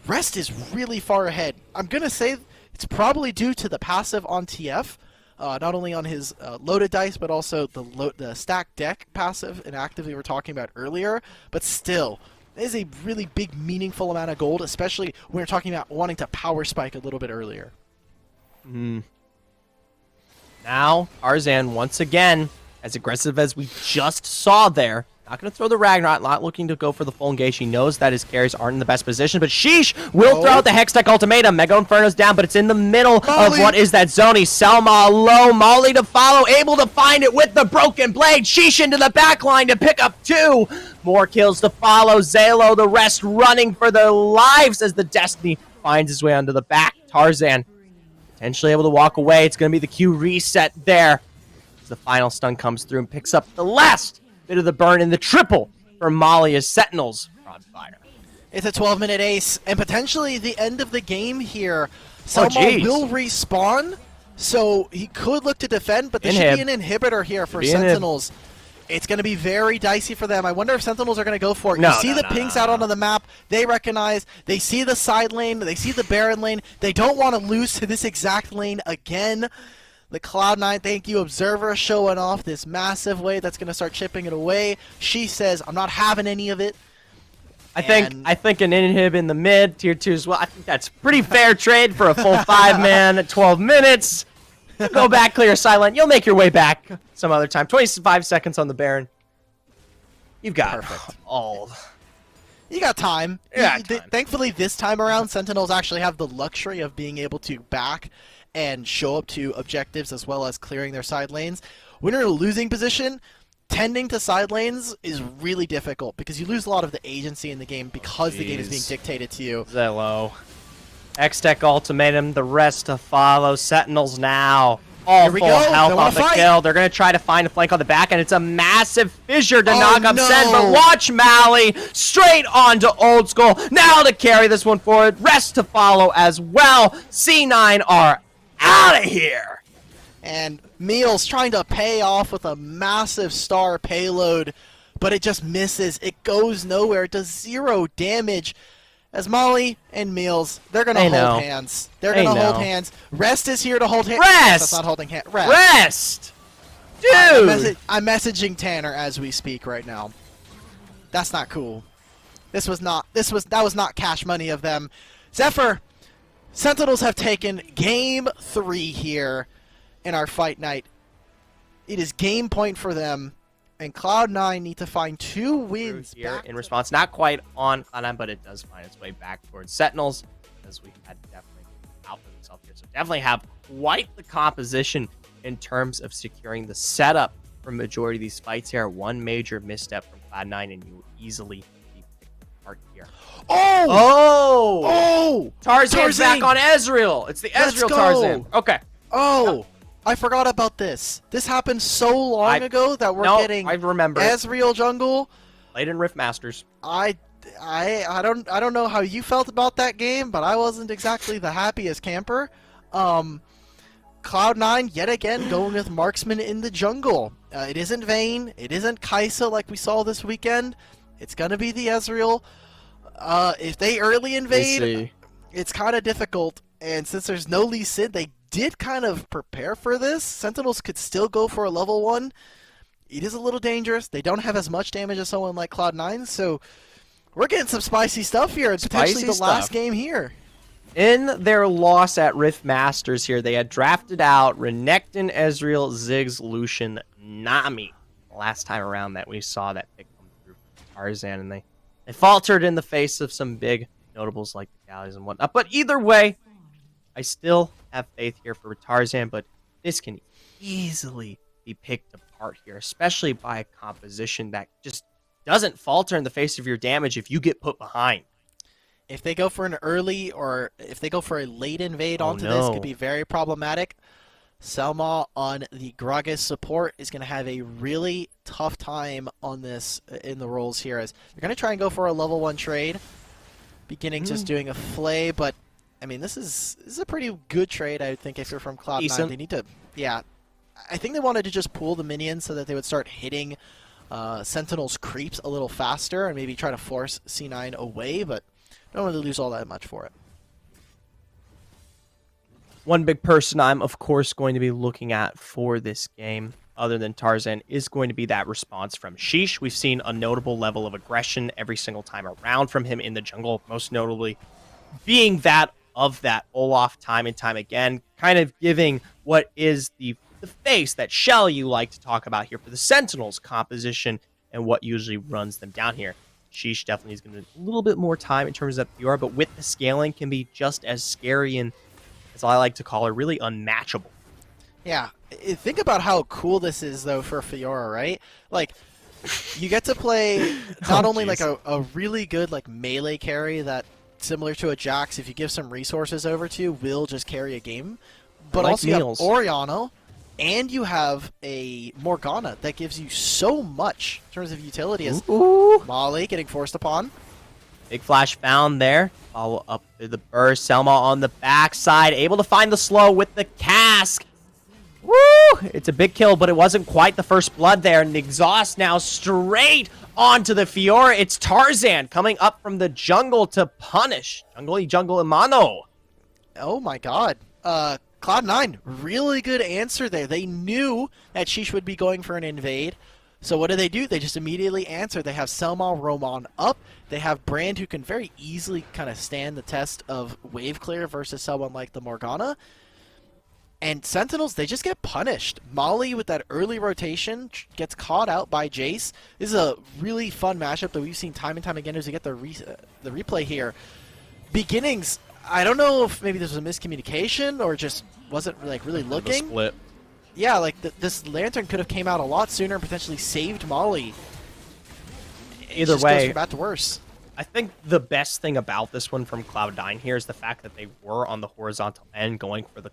Rest is really far ahead. I'm going to say it's probably due to the passive on TF, not only on his loaded dice, but also the stack deck passive and active we were talking about earlier. But still, it is a really big, meaningful amount of gold, especially when we're talking about wanting to power spike a little bit earlier.
Now, Tarzan, once again, as aggressive as we just saw there. Not going to throw the Ragnarok, not looking to go for the full engage. He knows that his carries aren't in the best position, but Sheesh will throw out the Hextech Ultimatum. Mega Inferno's down, but it's in the middle of what is that zone. Selma low, Molly to follow, able to find it with the Broken Blade. Sheesh into the back line to pick up 2. More kills to follow. Zalo, the rest running for their lives as the Destiny finds his way onto the back. Tarzan potentially able to walk away. It's going to be the Q reset there. As the final stun comes through and picks up the last bit of the burn in the triple for Molly as Sentinels are on fire.
It's a 12-minute ace, and potentially the end of the game here. Selma will respawn, so he could look to defend, but there should be an inhibitor here for Sentinels. It's going to be very dicey for them. I wonder if Sentinels are going to go for it.
No,
You see the pings out onto the map. They recognize. They see the side lane. They see the Baron lane. They don't want to lose to this exact lane again. The Cloud9, thank you, Observer, showing off this massive wave that's going to start chipping it away. She says, I'm not having any of it.
I think an inhib in the mid, tier 2 as well. I think that's pretty fair trade for a full 5-man at 12 minutes. Go back, clear silent. You'll make your way back some other time. 25 seconds on the Baron. You've got all.
You got time.
Yeah,
Thankfully, this time around, Sentinels actually have the luxury of being able to back and show up to objectives as well as clearing their side lanes. When you're in a losing position, tending to side lanes is really difficult because you lose a lot of the agency in the game because the game is being dictated to you.
Zelo. X-Tech ultimatum, the rest to follow. Sentinels now. All full health off the kill. They're going to try to find a flank on the back, and it's a massive fissure to knock up SEN. But watch Mally straight onto Old School. Now to carry this one forward. Rest to follow as well. C9 are out of here.
And Meals trying to pay off with a massive star payload, but it just misses. It goes nowhere. It does 0 damage. As Molly and Meals, they're going to hold hands. They're going to hold hands. Rest is here to hold hands.
Rest!
That's not holding hands.
Rest! Dude!
I'm messaging Tanner as we speak right now. That's not cool. That was not cash money of them. Zephyr, Sentinels have taken game 3 here in our fight night. It is game point for them. And Cloud9 need to find 2 wins
here in response. Not quite on Cloud9, but it does find its way back towards Sentinels, as we had definitely out for themselves here. So definitely have quite the composition in terms of securing the setup for majority of these fights here. One major misstep from Cloud9, and you will easily be picked apart here.
Oh!
Tarzan's back on Ezreal. It's the Ezreal Tarzan. Okay.
Oh! I forgot about this. This happened so long ago that we're getting
I remember
Ezreal jungle.
Played in Rift Masters.
I don't know how you felt about that game, but I wasn't exactly the happiest camper. Cloud9 yet again going with marksman in the jungle. It isn't Vayne. It isn't Kai'Sa like we saw this weekend. It's gonna be the Ezreal. If they early invade, it's kind of difficult. And since there's no Lee Sin, they did kind of prepare for this. Sentinels could still go for a level 1. It is a little dangerous. They don't have as much damage as someone like Cloud9, so we're getting some spicy stuff here. It's potentially the last game here.
In their loss at Rift Masters here, they had drafted out Renekton, Ezreal, Ziggs, Lucian, Nami. Last time around that we saw that pick come through from Tarzan, and they faltered in the face of some big notables like the Galleys and whatnot. But either way, I still have faith here for Tarzan, but this can easily be picked apart here, especially by a composition that just doesn't falter in the face of your damage if you get put behind.
If they go for an early or if they go for a late invade onto this, it could be very problematic. Selma on the Gragas support is going to have a really tough time on this in the roles here, as they're going to try and go for a level 1 trade, beginning just doing a flay, but I mean, this is a pretty good trade, I think, if you're from Cloud9. They need to, I think they wanted to just pool the minions so that they would start hitting Sentinel's creeps a little faster and maybe try to force C9 away, but don't really lose all that much for it.
One big person I'm, of course, going to be looking at for this game, other than Tarzan, is going to be that response from Sheesh. We've seen a notable level of aggression every single time around from him in the jungle, most notably being that of that Olaf time and time again, kind of giving what is the face that Shell you like to talk about here for the Sentinels composition and what usually runs them down here. Sheesh definitely is going to need a little bit more time in terms of PR, but with the scaling can be just as scary and, as I like to call her, really unmatchable.
Yeah, think about how cool this is, though, for Fiora, right? Like, you get to play not only like a really good like melee carry that, similar to a Jax, if you give some resources over to, will just carry a game, but also you have Orianna, and you have a Morgana that gives you so much in terms of utility, as Molly getting forced upon.
Big flash found there. Follow up through the burst. Selma on the backside, able to find the slow with the cask. Woo! It's a big kill, but it wasn't quite the first blood there. And the exhaust now straight onto the Fiora. It's Tarzan coming up from the jungle to punish. Jungle Imano.
Oh my god. Cloud9, really good answer there. They knew that Sheesh would be going for an invade. So what do? They just immediately answer. They have Selma Roman up. They have Brand, who can very easily kind of stand the test of wave clear versus someone like the Morgana. And Sentinels, they just get punished. Molly, with that early rotation, gets caught out by Jace. This is a really fun matchup that we've seen time and time again as we get the replay here. Beginnings, I don't know if maybe this was a miscommunication or just wasn't like really looking.
Split.
Yeah, like this Lantern could have came out a lot sooner and potentially saved Molly.
Either
just
way,
goes from bad to worse.
I think the best thing about this one from Cloud9 here is the fact that they were on the horizontal end going for the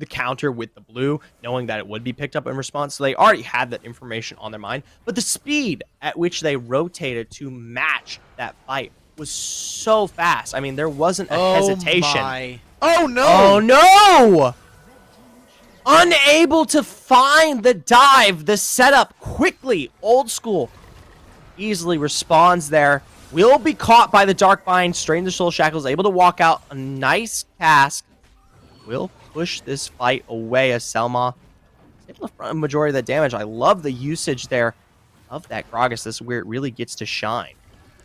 counter with the blue, knowing that it would be picked up in response. So they already had that information on their mind. But the speed at which they rotated to match that fight was so fast. I mean, there wasn't a hesitation.
My. Oh, no!
Oh, no! Unable to find the dive, the setup quickly. Old School easily responds there. Will be caught by the Dark Bind, straight into Soul Shackles, able to walk out. A nice cast. Will push this fight away as Selma is able to front a majority of the damage. I love the usage there of that Gragas. This is where it really gets to shine.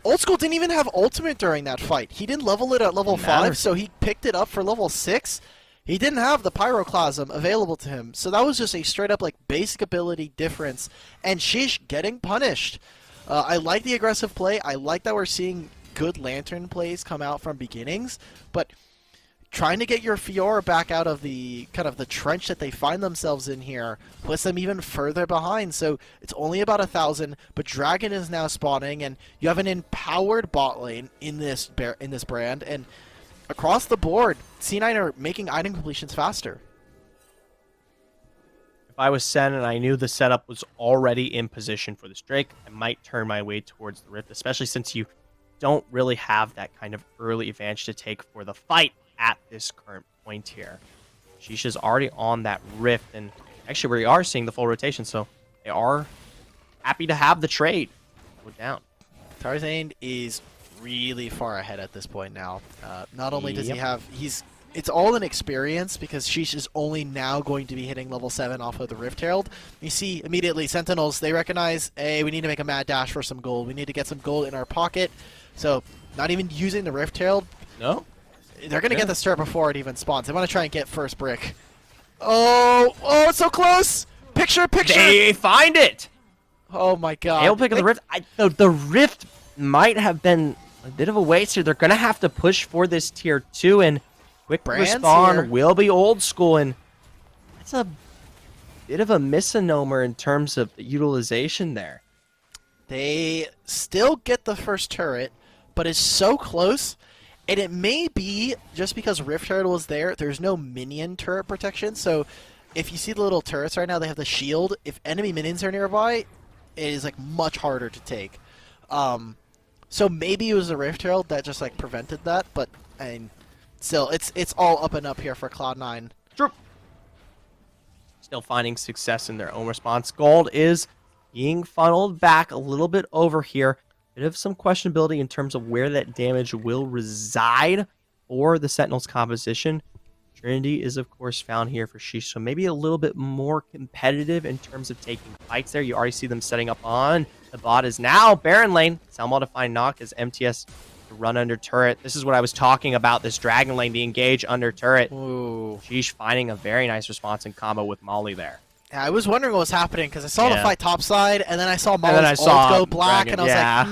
Old School didn't even have ultimate during that fight. He didn't level it at level 5, so he picked it up for level 6. He didn't have the Pyroclasm available to him, so that was just a straight-up like basic ability difference. And Sheesh getting punished. I like the aggressive play. I like that we're seeing good Lantern plays come out from Beginnings, but trying to get your Fiora back out of the kind of the trench that they find themselves in here puts them even further behind. So it's only about 1,000, but Dragon is now spawning, and you have an empowered bot lane in this brand, and across the board, C9 are making item completions faster.
If I was SEN and I knew the setup was already in position for this Drake, I might turn my way towards the Rift, especially since you don't really have that kind of early advantage to take for the fight at this current point here. Shisha's already on that Rift, and actually we are seeing the full rotation, so they are happy to have the trade go down.
Tarzan is really far ahead at this point now. Not only does he have, it's all in experience because Sheesh is only now going to be hitting level 7 off of the Rift Herald. You see immediately Sentinels, they recognize, hey, we need to make a mad dash for some gold. We need to get some gold in our pocket. So not even using the Rift Herald.
No.
They're going to get the start before it even spawns. They want to try and get first brick. Oh, it's so close. Picture.
They find it.
Oh my god.
They'll pick up the Rift. The Rift might have been a bit of a waste here. They're going to have to push for this tier 2, and quick respawn will be Old School, and that's a bit of a misnomer in terms of the utilization there.
They still get the first turret, but it's so close, and it may be just because Rift Herald was there, there's no minion turret protection, so if you see the little turrets right now, they have the shield. If enemy minions are nearby, it is like much harder to take. So maybe it was the Rift Herald that just like prevented that, but I mean, still, it's all up and up here for Cloud9.
True. Still finding success in their own response. Gold is being funneled back a little bit over here. Bit of some questionability in terms of where that damage will reside for the Sentinel's composition. Trinity is, of course, found here for Sheesh, so maybe a little bit more competitive in terms of taking fights there. You already see them setting up on. The bot is now Baron lane. Salmo to find knock as MTS to run under turret. This is what I was talking about, this Dragon lane, the engage under turret.
Ooh.
Sheesh finding a very nice response in combo with Molly there.
Yeah, I was wondering what was happening because I saw the fight topside, and then I saw Molly's ult go black,
Dragon,
and I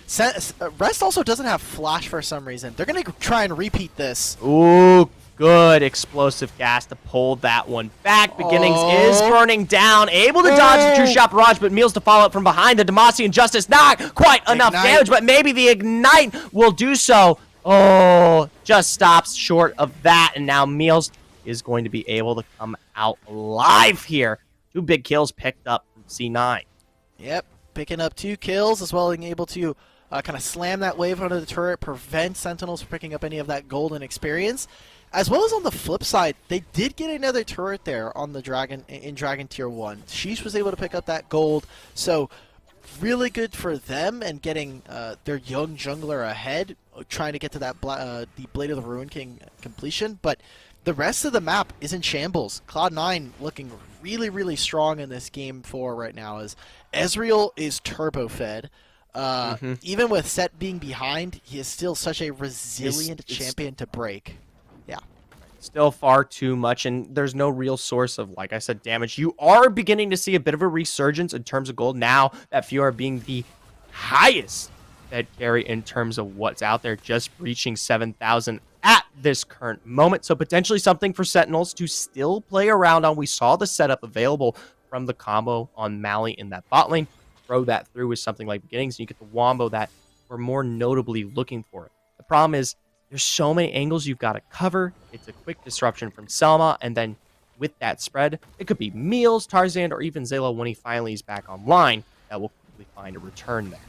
was like, Rest also doesn't have flash for some reason. They're going to try and repeat this.
Ooh, good explosive gas to pull that one back. Beginnings is burning down, able to dodge the True Shot Barrage, but Meals to follow up from behind. The Demacian Justice, not quite enough damage, but maybe the Ignite will do so. Oh, just stops short of that, and now Meals is going to be able to come out alive here. 2 big kills picked up from C9.
Yep, picking up 2 kills as well as being able to kind of slam that wave under the turret, prevent Sentinels from picking up any of that golden experience. As well as on the flip side, they did get another turret there on the Dragon in Dragon Tier 1. Sheesh was able to pick up that gold, so really good for them and getting their young jungler ahead, trying to get to that the Blade of the Ruin King completion. But the rest of the map is in shambles. Cloud9 looking really, really strong in this game 4 right now as Ezreal is turbo fed. Even with Set being behind, he is still such a resilient champion to break. Yeah.
Still far too much, and there's no real source of, like I said, damage. You are beginning to see a bit of a resurgence in terms of gold now that Fiora being the highest fed carry in terms of what's out there, just reaching 7,000 at this current moment. So potentially something for Sentinels to still play around on. We saw the setup available from the combo on Mally in that bot lane. Throw that through with something like Beginnings, and you get the wombo that we're more notably looking for. The problem is there's so many angles you've got to cover. It's a quick disruption from Selma, and then with that spread, it could be Meals, Tarzan, or even Zayla when he finally is back online that will quickly find a return there.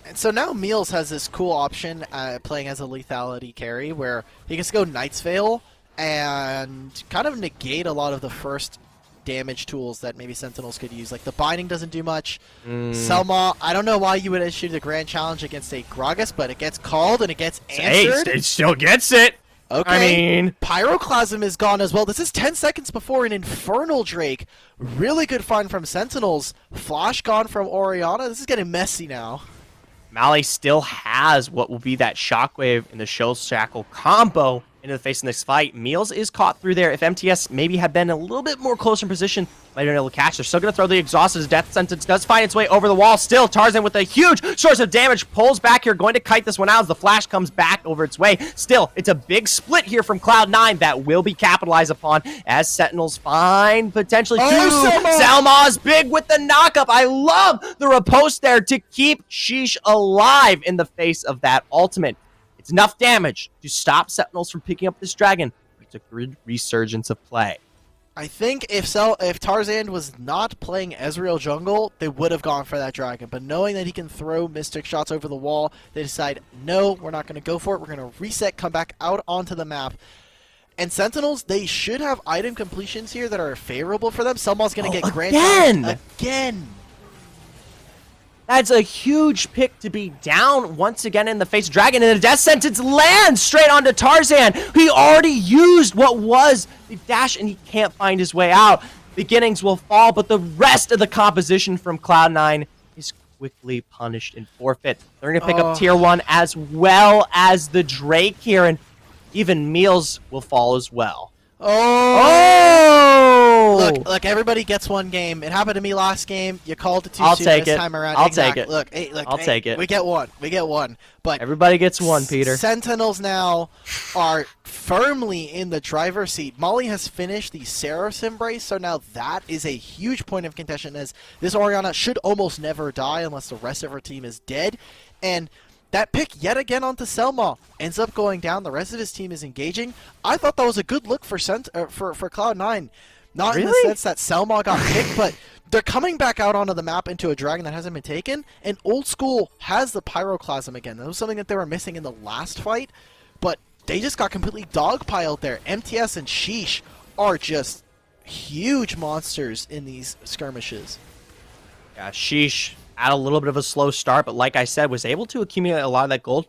And so now Meals has this cool option playing as a lethality carry where he can just go Knight's Veil and kind of negate a lot of the first damage tools that maybe Sentinels could use. Like the binding doesn't do much. Selma, I don't know why you would issue the grand challenge against a Gragas, but it gets called and it gets answered.
Hey, it still gets it.
Okay.
I mean,
Pyroclasm is gone as well. This is 10 seconds before an Infernal Drake. Really good find from Sentinels. Flash gone from Orianna. This is getting messy now.
Mally still has what will be that Shockwave in the Show Shackle combo into the face of this fight. Meals is caught through there. If MTS maybe had been a little bit more close in position, might have been able to catch. They're still going to throw the exhaust as Death Sentence does find its way over the wall. Still, Tarzan with a huge source of damage pulls back here, going to kite this one out as the flash comes back over its way. Still, it's a big split here from Cloud9 that will be capitalized upon as Sentinels find potentially Selma's big with the knockup. I love the riposte there to keep Sheesh alive in the face of that ultimate. It's enough damage to stop Sentinels from picking up this dragon. It's a good resurgence of play.
I think if Tarzan was not playing Ezreal jungle, they would have gone for that dragon. But knowing that he can throw Mystic shots over the wall, they decide, no, we're not going to go for it. We're going to reset, come back out onto the map. And Sentinels, they should have item completions here that are favorable for them. Selma's going to get Grand Challenge again.
That's a huge pick to be down once again in the face of Dragon, and a Death Sentence lands straight onto Tarzan. He already used what was the dash, and he can't find his way out. Beginnings will fall, but the rest of the composition from Cloud9 is quickly punished and forfeit. They're going to pick up Tier 1 as well as the Drake here, and even Meals will fall as well.
Look, everybody gets one game. It happened to me last game. You called it too soon this time around.
I'll take it.
Look, I'll take it. We get one. But
everybody gets one, Peter.
Sentinels now are firmly in the driver's seat. Molly has finished the Seraph's Embrace, so now that is a huge point of contention as this Orianna should almost never die unless the rest of her team is dead. And that pick yet again onto Selma ends up going down. The rest of his team is engaging. I thought that was a good look for Cloud9. Not in the sense that Selma got picked, but they're coming back out onto the map into a dragon that hasn't been taken. And Old School has the Pyroclasm again. That was something that they were missing in the last fight, but they just got completely dogpiled there. MTS and Sheesh are just huge monsters in these skirmishes.
Yeah, Sheesh had a little bit of a slow start, but like I said, was able to accumulate a lot of that gold.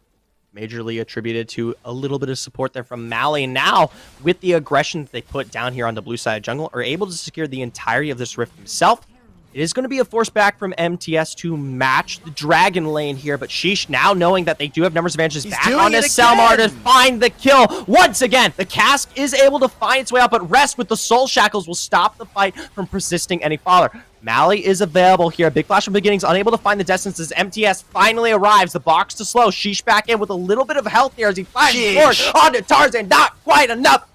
Majorly attributed to a little bit of support there from Mally. And now, with the aggression that they put down here on the blue side of jungle, are able to secure the entirety of this rift himself. It is going to be a force back from MTS to match the dragon lane here, but Sheesh, now knowing that they do have numbers advantages, back onto Selmar to find the kill. Once again, the cask is able to find its way out, but Rest with the soul shackles will stop the fight from persisting any farther. Mally is available here. Big flash from Beginnings, unable to find the distance as MTS finally arrives. The box to slow. Sheesh back in with a little bit of health here as he finds force onto Tarzan. Not quite enough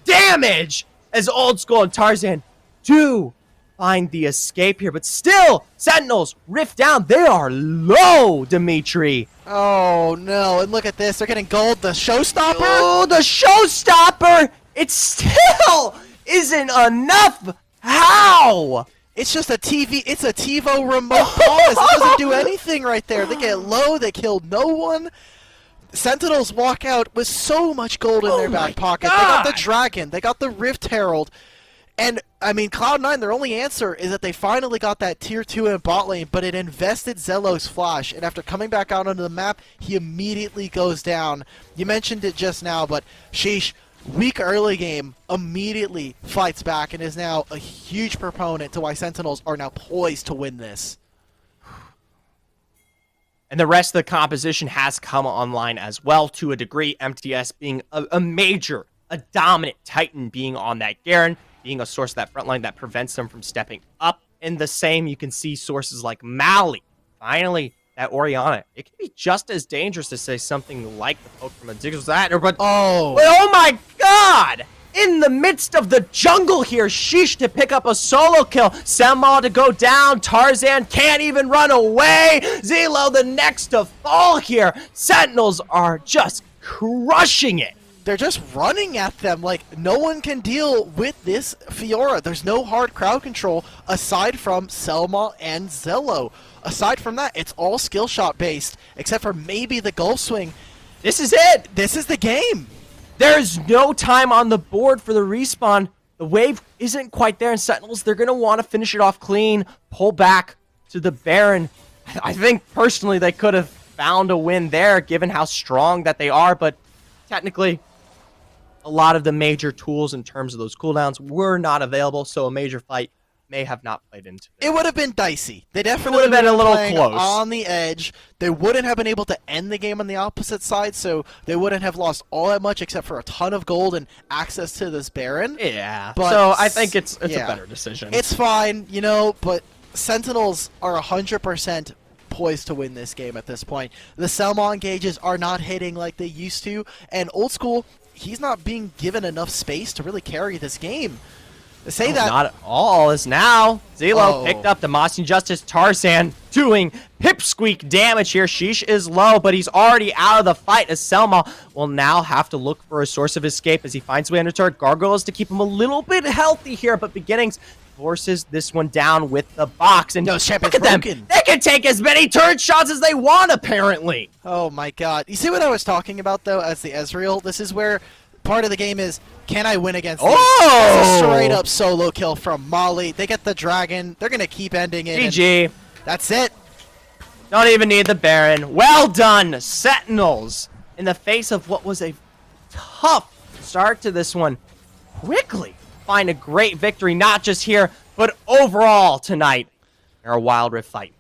damage as Old School and Tarzan do find the escape here. But still, Sentinels rift down. They are low, Dimitri.
Oh, no. And look at this. They're getting gold. The showstopper?
Oh, the showstopper! It still isn't enough. How?
It's just a TV. It's a TiVo remote pause. It doesn't do anything right there. They get low. They kill no one. Sentinels walk out with so much gold in their back pocket.
God.
They got the Dragon, they got the Rift Herald, and I mean Cloud9, their only answer is that they finally got that tier 2 in bot lane, but it invested Zelo's flash, and after coming back out onto the map, he immediately goes down. You mentioned it just now, but sheesh, weak early game, immediately fights back and is now a huge proponent to why Sentinels are now poised to win this.
And the rest of the composition has come online as well to a degree. MTS being a major, a dominant Titan being on that Garen, being a source of that front line that prevents them from stepping up. In the same, you can see sources like Mali. Finally, that Orianna. It can be just as dangerous to say something like the poke from a Diggle that, but oh my god! In the midst of the jungle here, Sheesh to pick up a solo kill. Semmel to go down. Tarzan can't even run away. Zelo the next to fall here. Sentinels are just crushing it.
They're just running at them like no one can deal with this Fiora. There's no hard crowd control aside from Selma and Zelo. Aside from that, it's all skill shot based, except for maybe the goal swing.
This is it.
This is the game.
There's no time on the board for the respawn. The wave isn't quite there, and Sentinels, they're going to want to finish it off clean, pull back to the Baron. I think, personally, they could have found a win there, given how strong that they are, but technically, a lot of the major tools in terms of those cooldowns were not available, so a major fight may have not played into it.
It would have been dicey. They definitely
would have been a little close.
On the edge. They wouldn't have been able to end the game on the opposite side, so they wouldn't have lost all that much except for a ton of gold and access to this Baron.
Yeah,
but
so I think it's a better decision.
It's fine, you know, but Sentinels are 100% poised to win this game at this point. The Selma engages are not hitting like they used to, and Old School, he's not being given enough space to really carry this game. Say that.
Not at all. Is now Zelo picked up the Mossing Justice. Tarzan doing pipsqueak damage here. Sheesh is low, but he's already out of the fight as Selma will now have to look for a source of escape as he finds way under turret. Gargoyles to keep him a little bit healthy here, but Beginnings forces this one down with the box. And
look
at them. They can take as many turret shots as they want, apparently.
Oh my god. You see what I was talking about, though, as the Ezreal? This is where part of the game is, can I win against these? That's a straight up solo kill from Molly. They get the Dragon. They're going to keep ending it.
GG.
That's it.
Don't even need the Baron. Well done, Sentinels. In the face of what was a tough start to this one, quickly find a great victory, not just here, but overall tonight in our Wild Rift fight.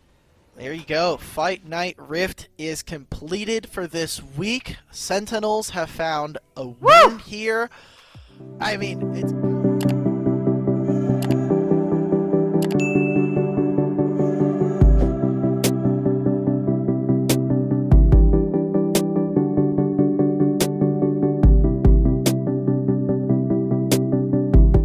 There you go. Fight Night Rift is completed for this week. Sentinels have found a win here. I mean, it's